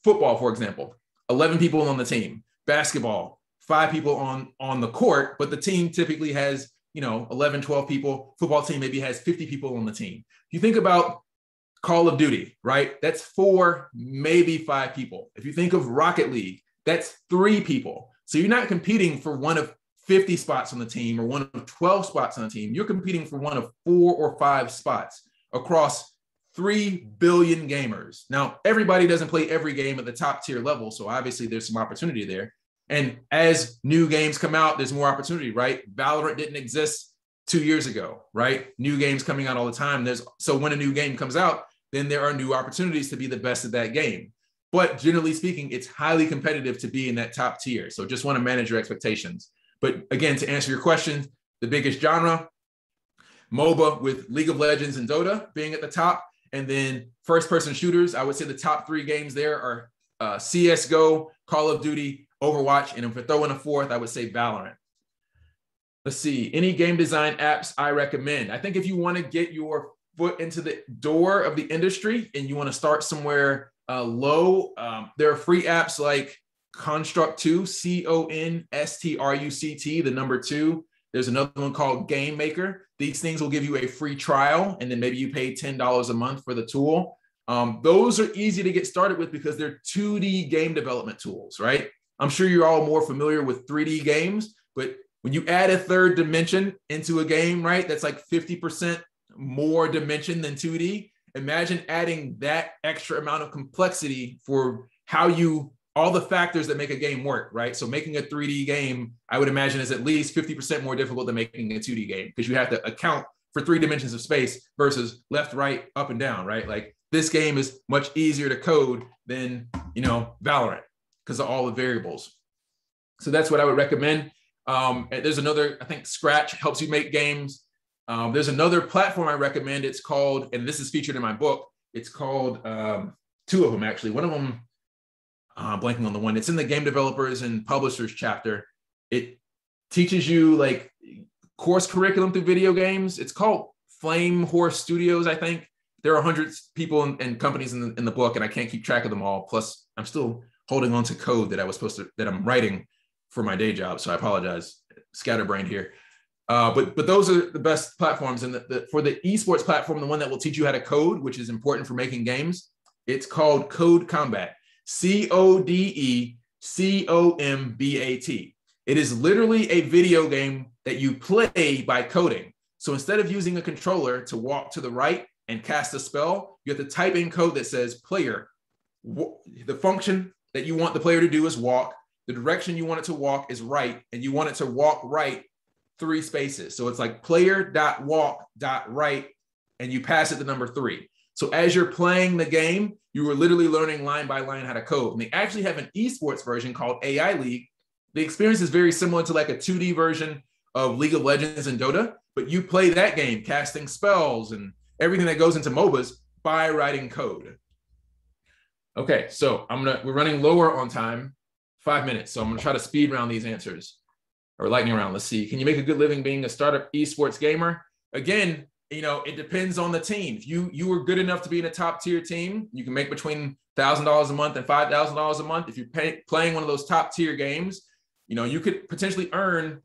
football, for example, 11 people on the team, basketball, 5 people on the court, but the team typically has, 11, 12 people. Football team maybe has 50 people on the team. You think about Call of Duty, right? That's 4, maybe 5 people. If you think of Rocket League, that's 3 people. So you're not competing for one of 50 spots on the team or one of 12 spots on the team. You're competing for one of 4 or 5 spots across 3 billion gamers. Now, everybody doesn't play every game at the top tier level. So obviously there's some opportunity there. And as new games come out, there's more opportunity, right? Valorant didn't exist 2 years ago, right? New games coming out all the time. So when a new game comes out, then there are new opportunities to be the best at that game. But generally speaking, it's highly competitive to be in that top tier. So just want to manage your expectations. But again, to answer your question, the biggest genre, MOBA with League of Legends and Dota being at the top. And then first-person shooters, I would say the top 3 games there are CSGO, Call of Duty, Overwatch. And if we throw in a 4th, I would say Valorant. Let's see, any game design apps I recommend. I think if you want to get your foot into the door of the industry and you want to start somewhere low, there are free apps like Construct2, CONSTRUCT, the number 2. There's another one called Game Maker. These things will give you a free trial, and then maybe you pay $10 a month for the tool. Those are easy to get started with because they're 2D game development tools, right? I'm sure you're all more familiar with 3D games, but when you add a 3rd dimension into a game, right, that's like 50% more dimension than 2D. Imagine adding that extra amount of complexity for all the factors that make a game work, right? So making a 3D game, I would imagine, is at least 50% more difficult than making a 2D game because you have to account for 3 dimensions of space versus left, right, up, and down, right? Like this game is much easier to code than, Valorant because of all the variables. So that's what I would recommend. There's another, I think Scratch helps you make games. There's another platform I recommend. It's called, and this is featured in my book, it's called, 2 of them actually. One of them, blanking on the one, it's in the game developers and publishers chapter. It teaches you like course curriculum through video games. It's called Flame Horse Studios, I think. There are hundreds of people and companies in the book, and I can't keep track of them all. Plus, I'm still holding on to code that I'm writing for my day job. So I apologize, scatterbrained here. But those are the best platforms. And for the esports platform, the one that will teach you how to code, which is important for making games, it's called Code Combat, CODECOMBAT. It is literally a video game that you play by coding. So instead of using a controller to walk to the right and cast a spell, you have to type in code that says player. The function that you want the player to do is walk. The direction you want it to walk is right, and you want it to walk right 3 spaces. So it's like player.walk.right, and you pass it the number 3. So as you're playing the game, you are literally learning line by line how to code. And they actually have an esports version called AI League. The experience is very similar to like a 2D version of League of Legends and Dota, but you play that game, casting spells and everything that goes into MOBAs by writing code. Okay, so we're running lower on time, 5 minutes. So I'm gonna try to speed round these answers, or lightning round. Let's see. Can you make a good living being a startup esports gamer? Again, it depends on the team. If you were good enough to be in a top tier team, you can make between $1,000 a month and $5,000 a month. If you're playing one of those top tier games, you could potentially earn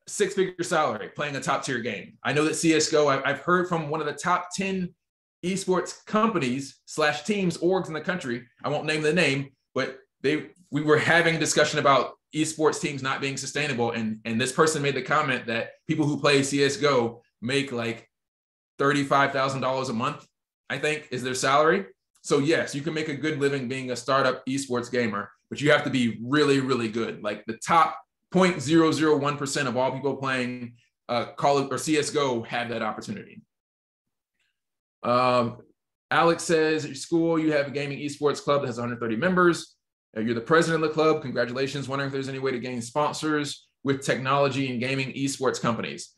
six-figure salary playing a top tier game. I know that CSGO, I've heard from one of the top 10 esports companies / teams, orgs in the country. I won't name the name, but we were having a discussion about esports teams not being sustainable. And this person made the comment that people who play CSGO make like $35,000 a month, I think, is their salary. So yes, you can make a good living being a startup esports gamer, but you have to be really, really good. Like the top 0.001% of all people playing Call of or CSGO have that opportunity. Alex says, at your school, you have a gaming esports club that has 130 members. You're the president of the club. Congratulations. Wondering if there's any way to gain sponsors with technology and gaming esports companies.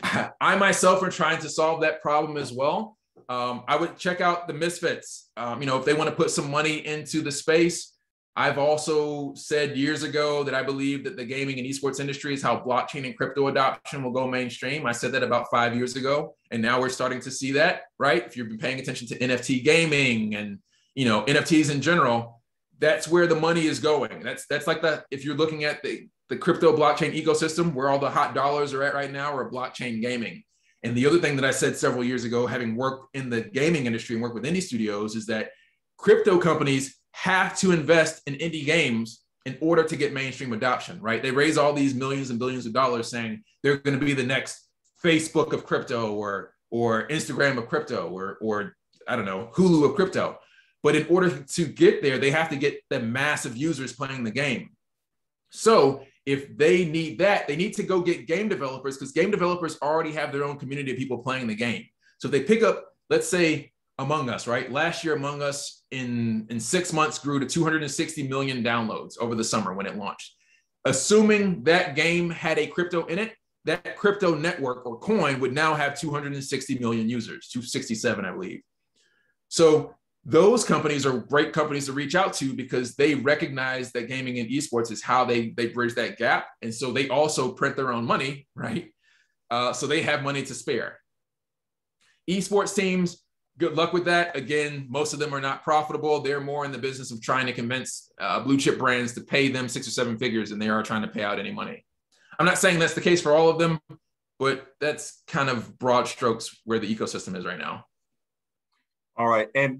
I myself are trying to solve that problem as well. I would check out the Misfits. If they want to put some money into the space. I've also said years ago that I believe that the gaming and esports industry is how blockchain and crypto adoption will go mainstream. I said that about 5 years ago, and now we're starting to see that, right? If you've been paying attention to NFT gaming and, NFTs in general, that's where the money is going. That's like if you're looking at the crypto blockchain ecosystem, where all the hot dollars are at right now, are blockchain gaming. And the other thing that I said several years ago, having worked in the gaming industry and worked with indie studios, is that crypto companies have to invest in indie games in order to get mainstream adoption, right? They raise all these millions and billions of dollars saying they're going to be the next Facebook of crypto or Instagram of crypto or I don't know, Hulu of crypto. But in order to get there, they have to get the massive users playing the game. So if they need that, they need to go get game developers, because game developers already have their own community of people playing the game. So if they pick up, let's say, Among Us, right? Last year, Among Us in 6 months grew to 260 million downloads over the summer when it launched. Assuming that game had a crypto in it, that crypto network or coin would now have 260 million users, 267, I believe. So those companies are great companies to reach out to, because they recognize that gaming and esports is how they bridge that gap. And so they also print their own money, right? So they have money to spare. Esports teams, good luck with that. Again, most of them are not profitable. They're more in the business of trying to convince blue chip brands to pay them 6 or 7 figures, and they are trying to pay out any money. I'm not saying that's the case for all of them, but that's kind of broad strokes where the ecosystem is right now. All right. And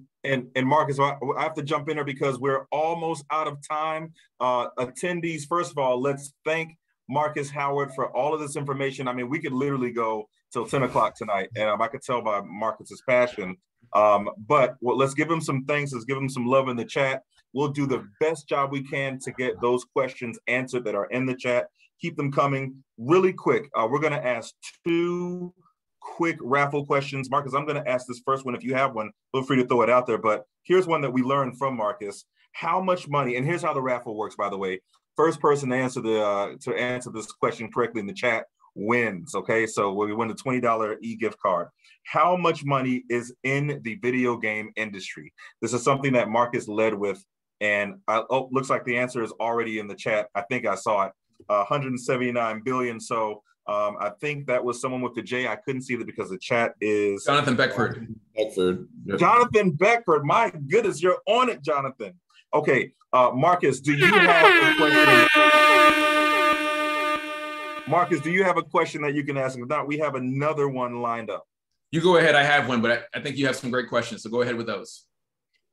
Marcus, I have to jump in there because we're almost out of time. Attendees, first of all, let's thank Marcus Howard for all of this information. I mean, we could literally go till 10 o'clock tonight, and I could tell by Marcus's passion. But let's give him some thanks. Let's give him some love in the chat. We'll do the best job we can to get those questions answered that are in the chat. Keep them coming really quick. We're going to ask 2 quick raffle questions. Marcus, I'm going to ask this first one. If you have one, feel free to throw it out there. But here's one that we learned from Marcus. How much money, and here's how the raffle works, by the way. First person to answer this question correctly in the chat wins, okay? So we win a $20 e-gift card. How much money is in the video game industry? This is something that Marcus led with, and looks like the answer is already in the chat. I think I saw it, 179 billion. So I think that was someone with the J. I couldn't see that because the chat is Jonathan Beckford. Yep. Jonathan Beckford. My goodness, you're on it, Jonathan. Okay, Marcus, do you have a question? Marcus, do you have a question that you can ask? If not, we have another one lined up. You go ahead. I have one, but I think you have some great questions. So go ahead with those.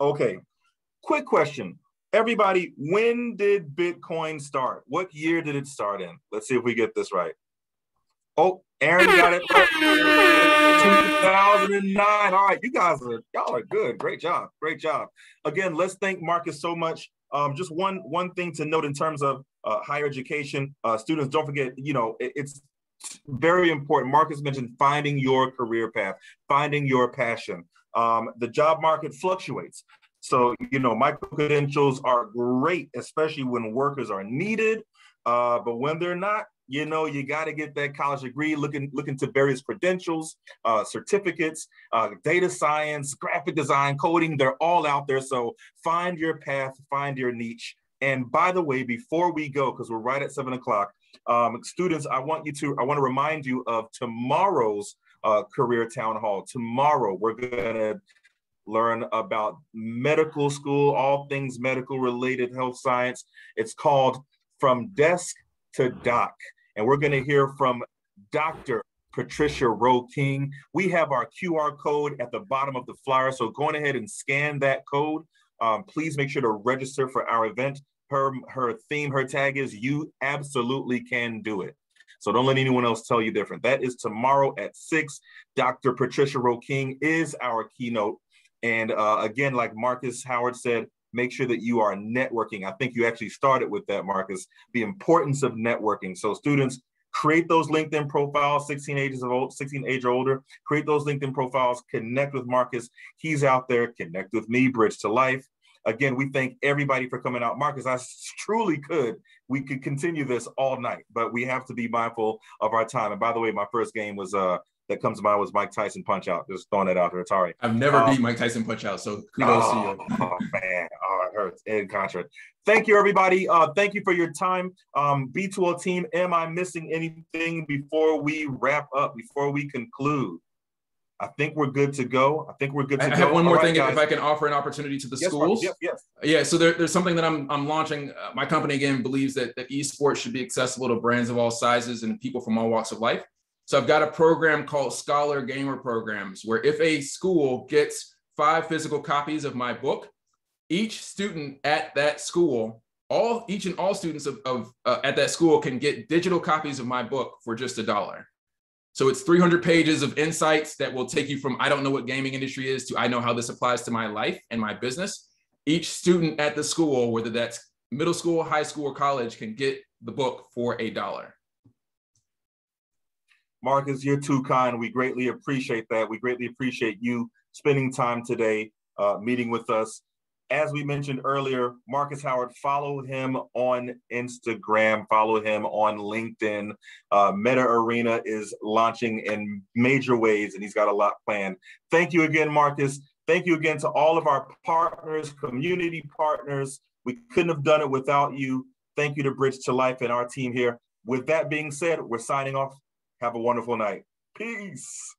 Okay. Quick question. Everybody, when did Bitcoin start? What year did it start in? Let's see if we get this right. Oh, Aaron got it right. 2009. All right, y'all are good. Great job. Great job. Again, let's thank Marcus so much. Just one thing to note in terms of higher education, students, don't forget, it's very important. Marcus mentioned finding your career path, finding your passion. The job market fluctuates. So, micro credentials are great, especially when workers are needed. But when they're not, you know, you got to get that college degree, looking to various credentials, certificates, data science, graphic design, coding, they're all out there. So find your path, find your niche. And by the way, before we go, because we're right at 7 o'clock, students, I want to remind you of tomorrow's career town hall. Tomorrow, we're going to learn about medical school, all things medical related, health science. It's called From Desk to Doc. And we're going to hear from Dr. Patricia Rowe King. We have our QR code at the bottom of the flyer. So go ahead and scan that code. Please make sure to register for our event. Her theme, her tag is "You Absolutely Can Do It." So don't let anyone else tell you different. That is tomorrow at 6. Dr. Patricia Rowe King is our keynote. And again, like Marcus Howard said, make sure that you are networking. I think you actually started with that, Marcus, the importance of networking. So students, create those LinkedIn profiles, 16 age or older, create those LinkedIn profiles, connect with Marcus. He's out there, connect with me, Bridge to Life. Again, we thank everybody for coming out. Marcus, we could continue this all night, but we have to be mindful of our time. And by the way, my first game was, that comes to mind was Mike Tyson Punch Out. Just throwing that out there. Sorry. I've never beat Mike Tyson Punch Out, so kudos to you. Oh, man. Oh, it hurts. In Contra. Thank you, everybody. Thank you for your time. B2O team, am I missing anything before we wrap up, before we conclude? I think we're good to go. I have one more thing, if I can offer an opportunity to the schools. Yes. Yeah, so there's something that I'm launching. My company, again, believes that esports should be accessible to brands of all sizes and people from all walks of life. So I've got a program called Scholar Gamer Programs, where if a school gets 5 physical copies of my book, each student at that school, all students at that school can get digital copies of my book for just $1. So it's 300 pages of insights that will take you from I don't know what gaming industry is to I know how this applies to my life and my business. Each student at the school, whether that's middle school, high school, or college, can get the book for $1. Marcus, you're too kind. We greatly appreciate that. We greatly appreciate you spending time today, meeting with us. As we mentioned earlier, Marcus Howard, follow him on Instagram, follow him on LinkedIn. Meta Arena is launching in major ways, and he's got a lot planned. Thank you again, Marcus. Thank you again to all of our partners, community partners. We couldn't have done it without you. Thank you to Bridge to Life and our team here. With that being said, we're signing off. Have a wonderful night. Peace.